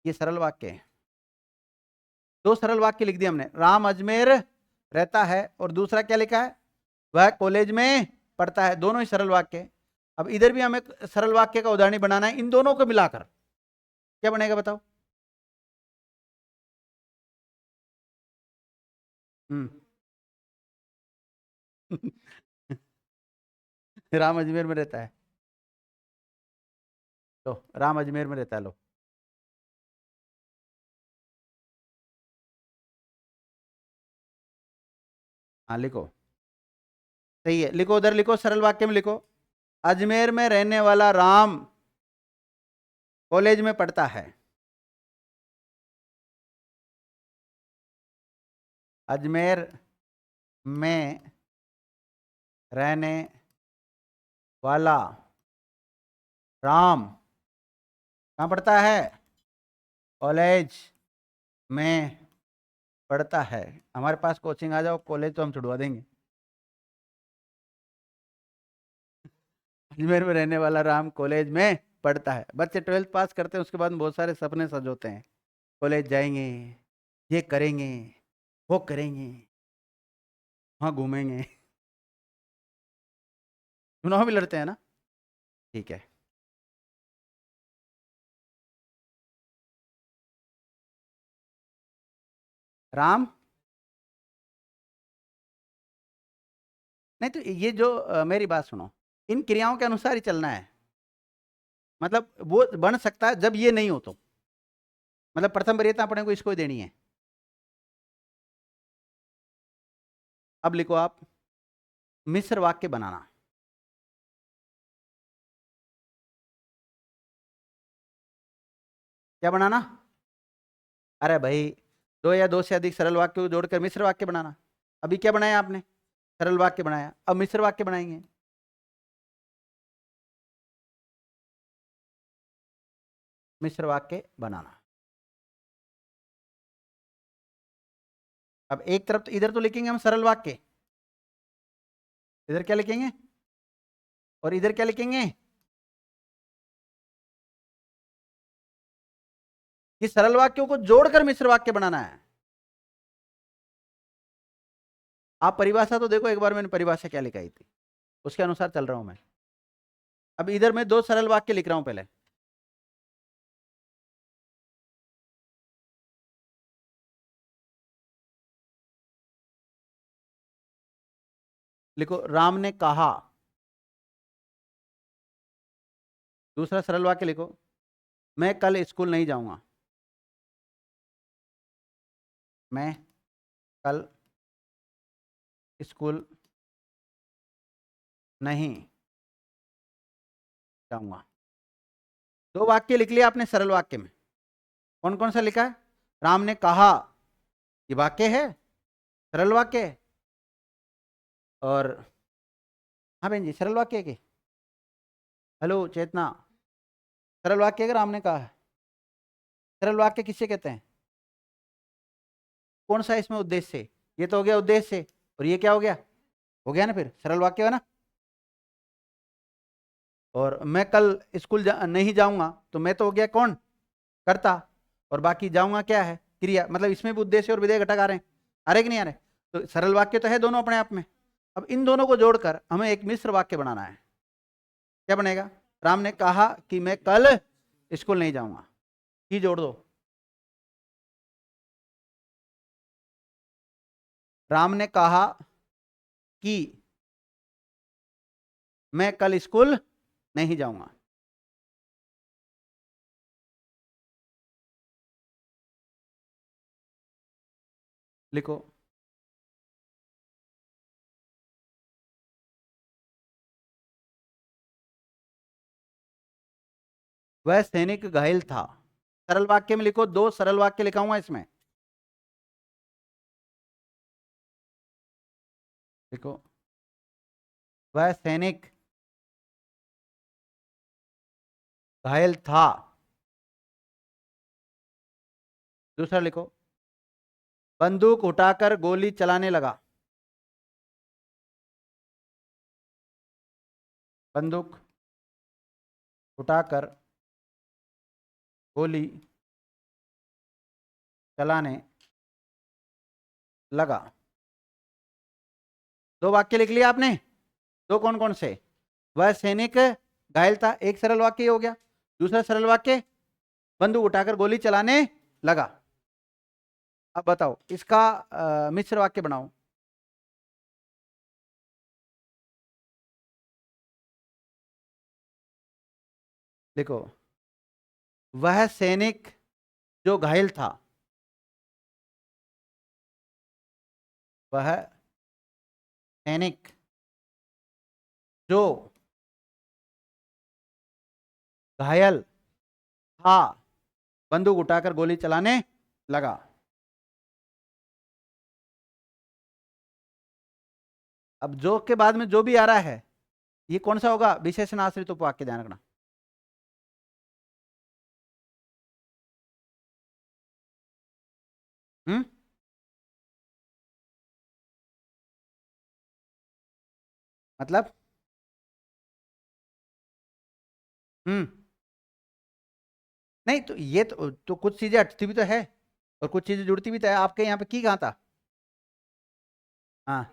Speaker 1: ये सरल वाक्य है। दो सरल वाक्य लिख दिए हमने, राम अजमेर रहता है और दूसरा क्या लिखा है? वह कॉलेज में पढ़ता है। दोनों ही सरल वाक्य। अब इधर भी हमें सरल वाक्य का उदाहरण बनाना है, इन दोनों को मिलाकर क्या बनेगा बताओ? हम्म राम अजमेर में रहता है। लो, राम अजमेर में रहता है। लो, हाँ लिखो, सही है। लिखो, उधर लिखो, सरल वाक्य में लिखो, अजमेर में रहने वाला राम कॉलेज में पढ़ता है। अजमेर में रहने वाला राम कहाँ पढ़ता है? कॉलेज में पढ़ता है। हमारे पास कोचिंग आ जाओ, कॉलेज तो हम छुड़वा देंगे। अजमेर में रहने वाला राम कॉलेज में पढ़ता है। बच्चे 12th पास करते हैं, उसके बाद बहुत सारे सपने सजोते हैं, कॉलेज जाएंगे, ये करेंगे, वो करेंगे, वहाँ घूमेंगे। चुनाव भी लड़ते हैं ना? ठीक है। राम, नहीं तो ये जो मेरी बात सुनो, इन क्रियाओं के अनुसार ही चलना है। मतलब वो बन सकता है जब ये नहीं हो तो, मतलब प्रथम वरीयता अपने को इसको ही देनी है। अब लिखो आप, मिश्र वाक्य बनाना। क्या बनाना? अरे भाई, दो या दो से अधिक सरल वाक्य को जोड़कर मिश्र वाक्य बनाना। अभी क्या बनाया आपने? सरल वाक्य बनाया, अब मिश्र वाक्य बनाएंगे। मिश्र वाक्य बनाना। अब एक तरफ तो इधर तो लिखेंगे हम सरल वाक्य, इधर क्या लिखेंगे और इधर क्या लिखेंगे? कि सरल वाक्यों को जोड़कर मिश्र वाक्य बनाना है। आप परिभाषा तो देखो, एक बार मैंने परिभाषा क्या लिखाई थी, उसके अनुसार चल रहा हूं मैं। अब इधर मैं 2 सरल वाक्य लिख रहा हूं पहले। लिखो, राम ने कहा। दूसरा सरल वाक्य लिखो, मैं कल स्कूल नहीं जाऊंगा। मैं कल स्कूल नहीं जाऊंगा। 2 वाक्य लिख लिया आपने सरल वाक्य में। कौन कौन सा लिखा है? राम ने कहा, ये वाक्य है, सरल वाक्य है। और हाँ बहन जी, सरल वाक्य है कि? हेलो चेतना, सरल वाक्य है कि राम ने कहा है? सरल वाक्य किससे कहते हैं? कौन सा इसमें उद्देश्य है? ये तो हो गया उद्देश्य, और ये क्या हो गया? हो गया ना, फिर सरल वाक्य है ना। और मैं कल स्कूल नहीं जाऊंगा, तो मैं तो हो गया कौन? कर्ता। और बाकी जाऊंगा क्या है? क्रिया। मतलब इसमें भी उद्देश्य और विधेय घटक आ रहे हैं। आ रहे कि नहीं आ रहे? तो सरल वाक्य तो है दोनों अपने आप में। अब इन दोनों को जोड़कर हमें एक मिश्र वाक्य बनाना है। क्या बनेगा? राम ने कहा कि मैं कल स्कूल नहीं जाऊंगा, ही जोड़ दो। राम ने कहा कि मैं कल स्कूल नहीं जाऊंगा। लिखो, वह सैनिक घायल था। सरल वाक्य में लिखो, 2 सरल वाक्य लिखाऊंगा इसमें। लिखो, वह सैनिक घायल था। दूसरा लिखो, बंदूक उठाकर गोली चलाने लगा। बंदूक उठाकर गोली चलाने लगा। 2 वाक्य लिख लिया आपने। 2 कौन कौन से? वह सैनिक घायल था, एक सरल वाक्य हो गया। दूसरा सरल वाक्य, बंदूक उठाकर गोली चलाने लगा। अब बताओ, इसका मिश्र वाक्य बनाओ। देखो, वह सैनिक जो घायल था, वह सैनिक जो घायल था, बंदूक उठाकर गोली चलाने लगा। अब जो के बाद में जो भी आ रहा है, ये कौन सा होगा? विशेषण आश्रित उपवाक्य, ध्यान रखना। हम्म मतलब हम्म नहीं, तो ये तो कुछ चीजें हटती भी तो है, और कुछ चीजें जुड़ती भी तो है। आपके यहाँ पे की कहाँ था? हाँ,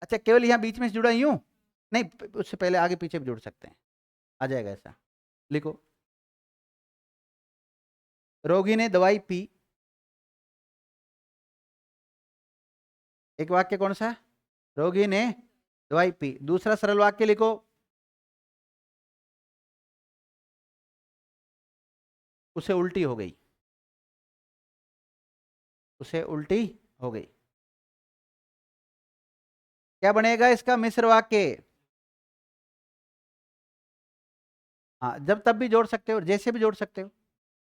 Speaker 1: अच्छा, केवल यहाँ बीच में से जुड़ा यूं? नहीं, उससे पहले आगे पीछे भी जुड़ सकते हैं, आ जाएगा ऐसा। लिखो, रोगी ने दवाई पी। एक वाक्य कौन सा? रोगी ने दवाई पी। दूसरा सरल वाक्य लिखो, उसे उल्टी हो गई। उसे उल्टी हो गई। क्या बनेगा इसका मिश्र वाक्य? हाँ, जब तब भी जोड़ सकते हो, जैसे भी जोड़ सकते हो।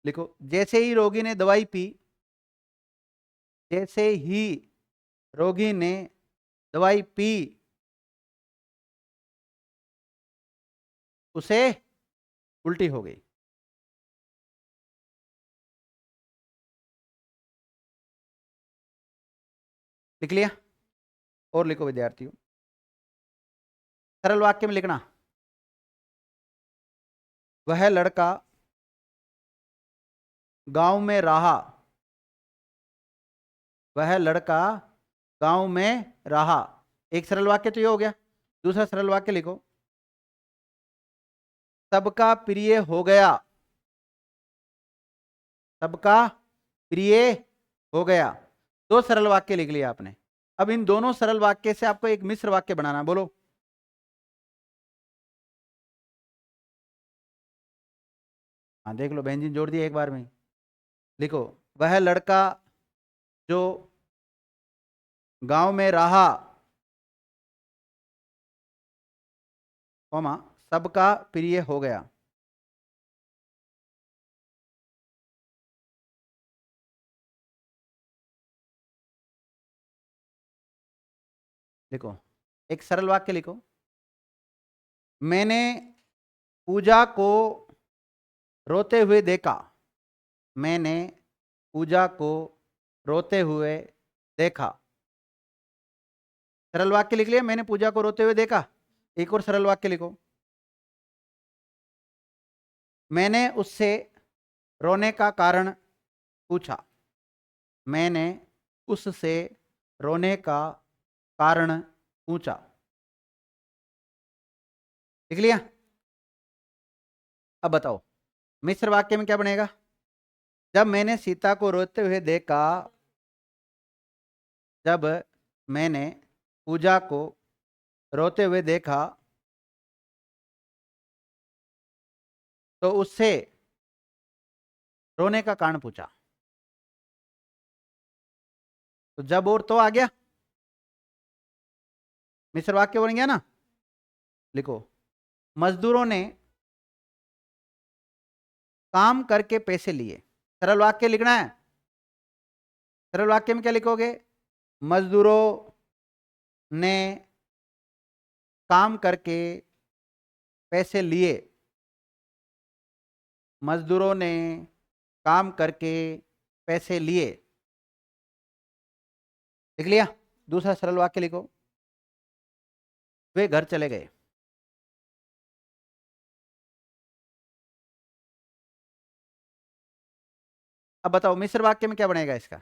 Speaker 1: लिखो, जैसे ही रोगी ने दवाई पी। जैसे ही रोगी ने दवाई पी, उसे उल्टी हो गई। लिख लिया? और लिखो विद्यार्थियों, सरल वाक्य में लिखना, वह लड़का गांव में रहा, वह लड़का गांव में रहा। एक सरल वाक्य तो ये हो गया। दूसरा सरल वाक्य लिखो, सबका प्रिय हो गया, सबका प्रिय हो गया। दो सरल वाक्य लिख लिया आपने। अब इन दोनों सरल वाक्य से आपको एक मिश्र वाक्य बनाना, बोलो। हाँ देख लो, बहन जी ने जोड़ दिया एक बार में। लिखो, वह लड़का जो गांव में रहा, कॉमा, सबका प्रिय हो गया। लिखो, एक सरल वाक्य लिखो, मैंने पूजा को रोते हुए देखा, मैंने पूजा को रोते हुए देखा। सरल वाक्य लिख लिया, मैंने पूजा को रोते हुए देखा। एक और सरल वाक्य लिखो, मैंने उससे रोने का कारण पूछा, मैंने उससे रोने का कारण पूछा। लिख लिया। अब बताओ मिश्र वाक्य में क्या बनेगा। जब मैंने सीता को रोते हुए देखा, जब मैंने पूजा को रोते हुए देखा, तो उससे रोने का कारण पूछा। तो जब और तो आ गया, मिश्र वाक्य बन गया ना। लिखो, मजदूरों ने काम करके पैसे लिए। सरल वाक्य लिखना है। सरल वाक्य में क्या लिखोगे, मजदूरों ने काम करके पैसे लिए, मजदूरों ने काम करके पैसे लिए। लिख लिया। दूसरा सरल वाक्य लिखो, वे घर चले गए। अब बताओ मिश्र वाक्य में क्या बनेगा इसका।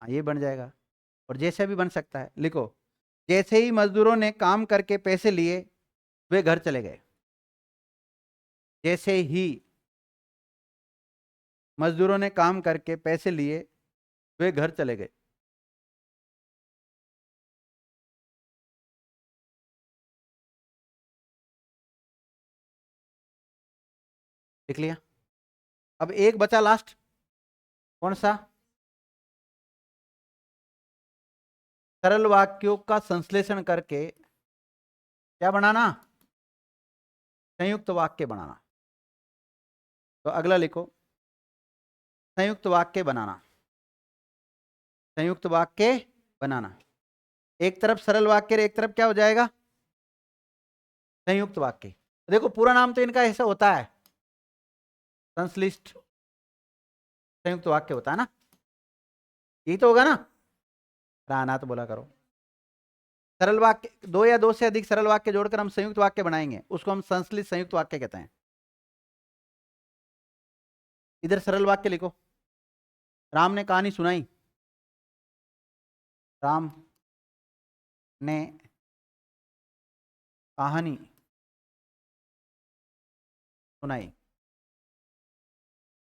Speaker 1: हाँ ये बन जाएगा, और जैसे भी बन सकता है। लिखो, जैसे ही मजदूरों ने काम करके पैसे लिए, वे घर चले गए। जैसे ही मजदूरों ने काम करके पैसे लिए, वे घर चले गए। लिख लिया। अब एक बचा लास्ट, कौन सा। सरल वाक्यों का संश्लेषण करके क्या बनाना, संयुक्त वाक्य बनाना। तो अगला लिखो, संयुक्त वाक्य बनाना, संयुक्त वाक्य बनाना। एक तरफ सरल वाक्य, एक तरफ क्या हो जाएगा, संयुक्त वाक्य। देखो पूरा नाम तो इनका ऐसा होता है, संश्लिष्ट संयुक्त वाक्य होता है ना। यही तो होगा ना, राना तो बोला करो। सरल वाक्य, दो या दो से अधिक सरल वाक्य जोड़कर हम संयुक्त वाक्य बनाएंगे, उसको हम संश्लिष्ट संयुक्त वाक्य कहते हैं। इधर सरल वाक्य लिखो, राम ने कहानी सुनाई, राम ने कहानी सुनाई।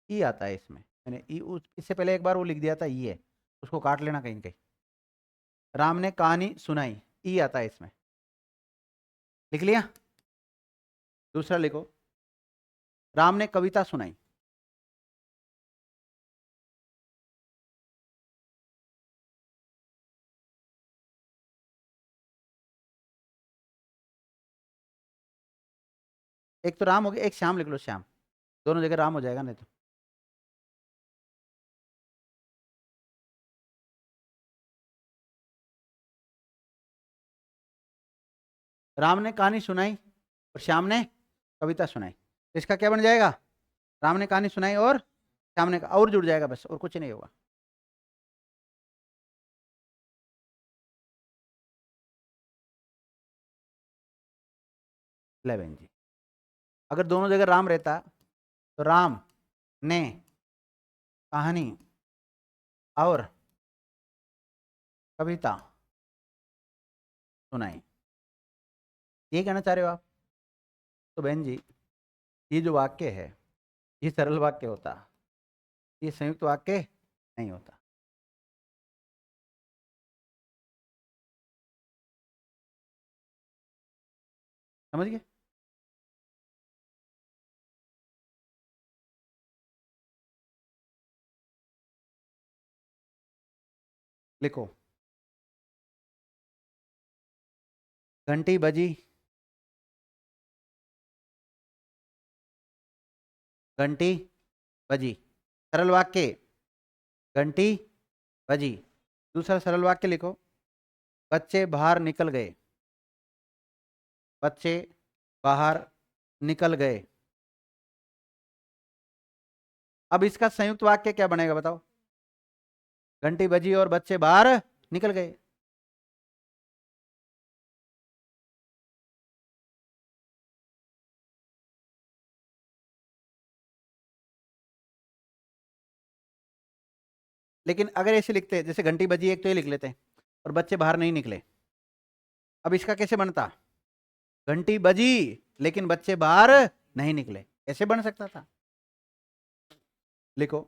Speaker 1: ई आता है इसमें, मैंने ई इससे पहले एक बार वो लिख दिया था, ई है, उसको काट लेना कहीं कहीं। राम ने कहानी सुनाई, ई आता है इसमें। लिख लिया। दूसरा लिखो, राम ने कविता सुनाई। एक तो राम हो गया, एक श्याम लिख लो, श्याम। दोनों जगह राम हो जाएगा नहीं तो। राम ने कहानी सुनाई और श्याम ने कविता सुनाई, इसका क्या बन जाएगा, राम ने कहानी सुनाई और श्याम ने, और जुड़ जाएगा बस, और कुछ नहीं होगा। 11 जी। अगर दोनों जगह राम रहता तो राम ने कहानी और कविता सुनाई, ये कहना चाह रहे हो आप? तो बहन जी, ये जो वाक्य है ये सरल वाक्य होता, ये संयुक्त वाक्य नहीं होता। समझ गए? लिखो, घंटी बजी, घंटी बजी, सरल वाक्य, घंटी बजी। दूसरा सरल वाक्य लिखो, बच्चे बाहर निकल गए, बच्चे बाहर निकल गए। अब इसका संयुक्त वाक्य क्या बनेगा बताओ? घंटी बजी और बच्चे बाहर निकल गए। लेकिन अगर ऐसे लिखते जैसे घंटी बजी एक तो ये लिख लेते हैं और बच्चे बाहर नहीं निकले, अब इसका कैसे बनता? घंटी बजी लेकिन बच्चे बाहर नहीं निकले, ऐसे बन सकता था। लिखो,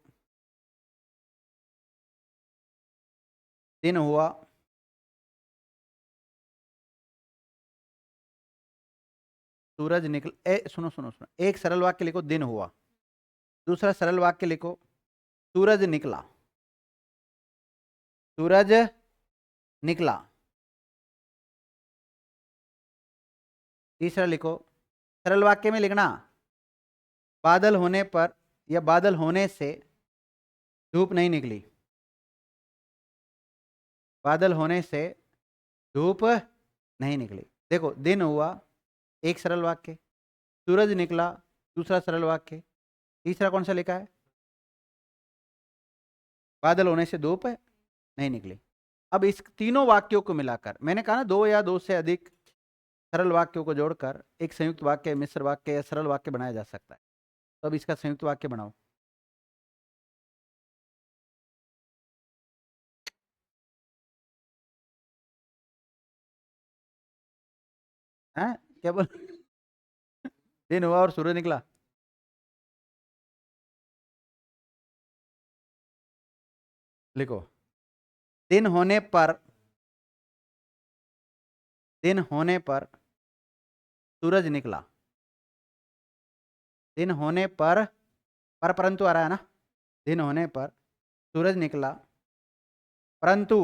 Speaker 1: दिन हुआ, सूरज निकल सुनो सुनो सुनो, एक सरल वाक्य लिखो दिन हुआ, दूसरा सरल वाक्य लिखो सूरज निकला, सूरज निकला। तीसरा लिखो, सरल वाक्य में लिखना बादल होने पर या बादल होने से धूप नहीं निकली, बादल होने से धूप नहीं निकली। देखो, दिन हुआ एक सरल वाक्य, सूरज निकला दूसरा सरल वाक्य, तीसरा कौन सा लिखा है? बादल होने से धूप नहीं निकली। अब इस तीनों वाक्यों को मिलाकर, मैंने कहा ना दो या दो से अधिक सरल वाक्यों को जोड़कर एक संयुक्त वाक्य, मिश्र वाक्य या सरल वाक्य बनाया जा सकता है। तो अब इसका संयुक्त वाक्य बनाओ। हैं? क्या बोल? दिन हुआ और सूरज निकला। लिखो, दिन होने पर, दिन होने पर सूरज निकला, दिन होने पर परंतु आ रहा है ना, दिन होने पर सूरज निकला परंतु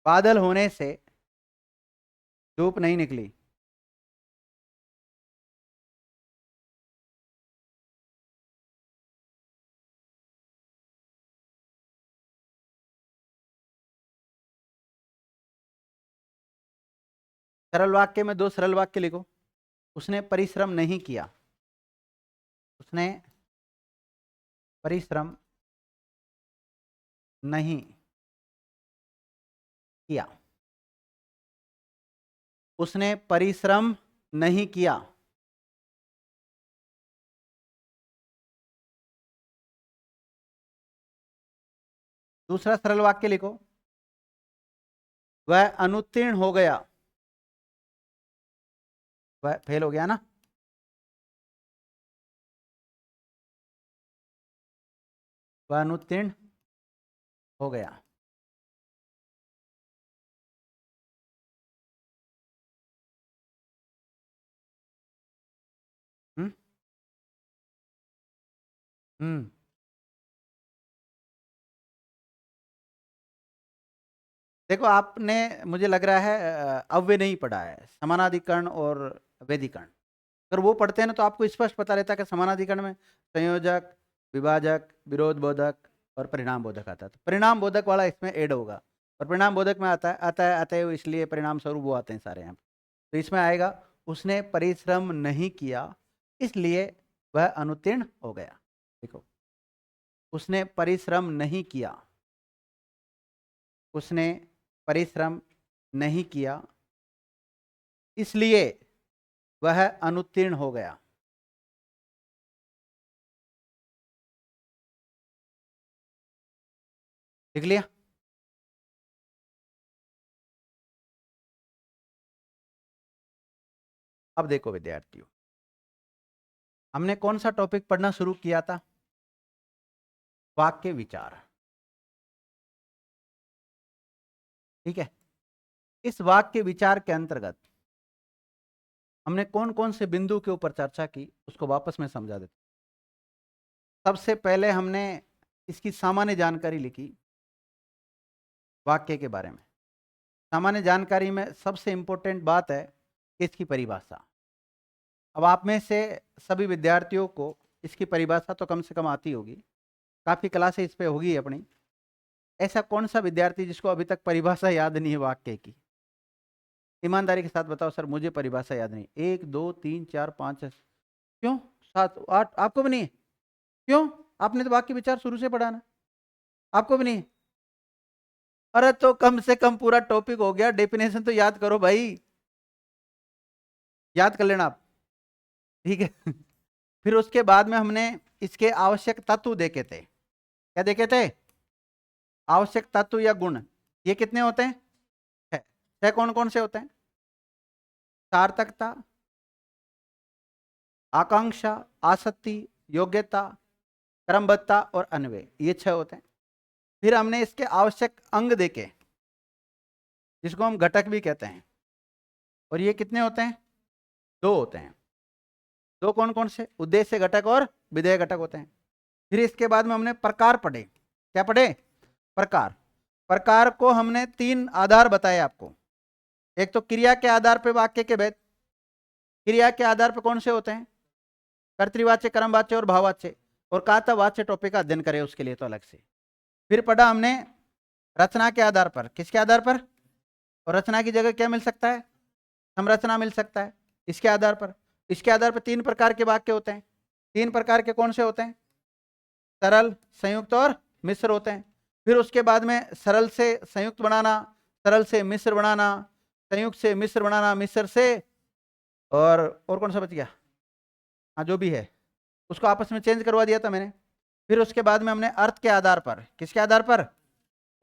Speaker 1: बादल होने से धूप नहीं निकली। सरल वाक्य में दो सरल वाक्य लिखो, उसने परिश्रम नहीं किया, उसने परिश्रम नहीं किया, उसने परिश्रम नहीं किया। दूसरा सरल वाक्य लिखो, वह अनुत्तीर्ण हो गया, वह फेल हो गया ना, वह अनुत्तीर्ण हो गया। हम्म हम्म देखो, आपने मुझे लग रहा है अव्यय नहीं पढ़ा है, समानाधिकरण और वेदिकरण। अगर वो पढ़ते हैं ना तो आपको स्पष्ट पता रहता है कि समानाधिकरण में संयोजक, विभाजक, विरोध बोधक और परिणाम बोधक आता है। तो परिणाम बोधक वाला इसमें ऐड होगा, और परिणाम बोधक में आता है इसलिए परिणाम स्वरूप वो आते हैं सारे यहाँ पे। तो इसमें आएगा उसने परिश्रम नहीं किया इसलिए वह अनुत्तीर्ण हो गया। देखो, उसने परिश्रम नहीं किया, उसने परिश्रम नहीं किया इसलिए वह अनुत्तीर्ण हो गया। लिख लिया? अब देखो विद्यार्थियों, हमने कौन सा टॉपिक पढ़ना शुरू किया था? वाक्य विचार। ठीक है, इस वाक्य विचार के अंतर्गत हमने कौन कौन से बिंदु के ऊपर चर्चा की उसको वापस में समझा देता। सबसे पहले हमने इसकी सामान्य जानकारी लिखी वाक्य के बारे में। सामान्य जानकारी में सबसे इंपॉर्टेंट बात है इसकी परिभाषा। अब आप में से सभी विद्यार्थियों को इसकी परिभाषा तो कम से कम आती होगी, काफ़ी क्लासें इस पे होगी अपनी। ऐसा कौन सा विद्यार्थी जिसको अभी तक परिभाषा याद नहीं है वाक्य की? ईमानदारी के साथ बताओ सर मुझे परिभाषा याद नहीं। 1 2 3 4 5 क्यों 7 8 आपको भी नहीं है? क्यों? आपने तो वाक्य विचार शुरू से पढ़ा ना, आपको भी नहीं है? अरे तो कम से कम पूरा टॉपिक हो गया, डेफिनेशन तो याद करो भाई, याद कर लेना आप। ठीक है फिर उसके बाद में हमने इसके आवश्यक तत्व देखे थे। क्या देखे थे? आवश्यक तत्व या गुण। ये कितने होते हैं? 6। 6 कौन कौन से होते हैं? सार्थकता, आकांक्षा, आसक्ति, योग्यता, क्रमबद्धता और अन्वय, ये 6 होते हैं। फिर हमने इसके आवश्यक अंग देखे जिसको हम घटक भी कहते हैं, और ये कितने होते हैं? 2 होते हैं। 2 कौन कौन से? उद्देश्य घटक और विधेय घटक होते हैं। फिर इसके बाद में हमने प्रकार पढ़े। क्या पढ़े? प्रकार। प्रकार को हमने 3 आधार बताए आपको। एक तो क्रिया के आधार पर वाक्य के भेद। क्रिया के आधार पर कौन से होते हैं? कर्तृवाच्य, कर्मवाच्य और भाववाच्य। और कहा था वाच्य टॉपिक का अध्ययन करें उसके लिए तो अलग से। फिर पढ़ा हमने रचना के आधार पर। किसके आधार पर? और रचना की जगह क्या मिल सकता है? संरचना मिल सकता है। इसके आधार पर, इसके आधार पर 3 प्रकार के वाक्य होते हैं। 3 प्रकार के कौन से होते हैं? सरल, संयुक्त और मिश्र होते हैं। फिर उसके बाद में सरल से संयुक्त बनाना, सरल से मिश्र बनाना, संयुक्त से मिश्र बनाना, मिश्र से और कौन सा बच गया? हाँ जो भी है उसको आपस में चेंज करवा दिया था मैंने। फिर उसके बाद में हमने अर्थ के आधार पर। किसके आधार पर?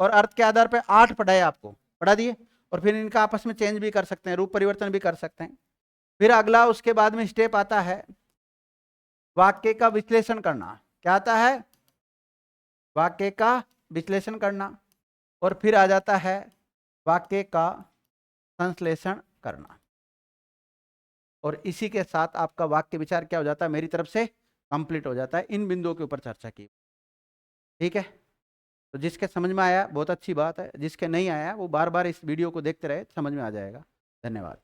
Speaker 1: और अर्थ के आधार पर 8 पढ़ाए आपको, पढ़ा दिए। और फिर इनका आपस में चेंज भी कर सकते हैं, रूप परिवर्तन भी कर सकते हैं। फिर अगला उसके बाद में स्टेप आता है वाक्य का विश्लेषण करना। क्या आता है? वाक्य का विश्लेषण करना। और फिर आ जाता है वाक्य का संश्लेषण करना। और इसी के साथ आपका वाक्य विचार क्या हो जाता है? मेरी तरफ से कंप्लीट हो जाता है। इन बिंदुओं के ऊपर चर्चा की। ठीक है, तो जिसके समझ में आया बहुत अच्छी बात है, जिसके नहीं आया वो बार बार इस वीडियो को देखते रहे, समझ में आ जाएगा। धन्यवाद।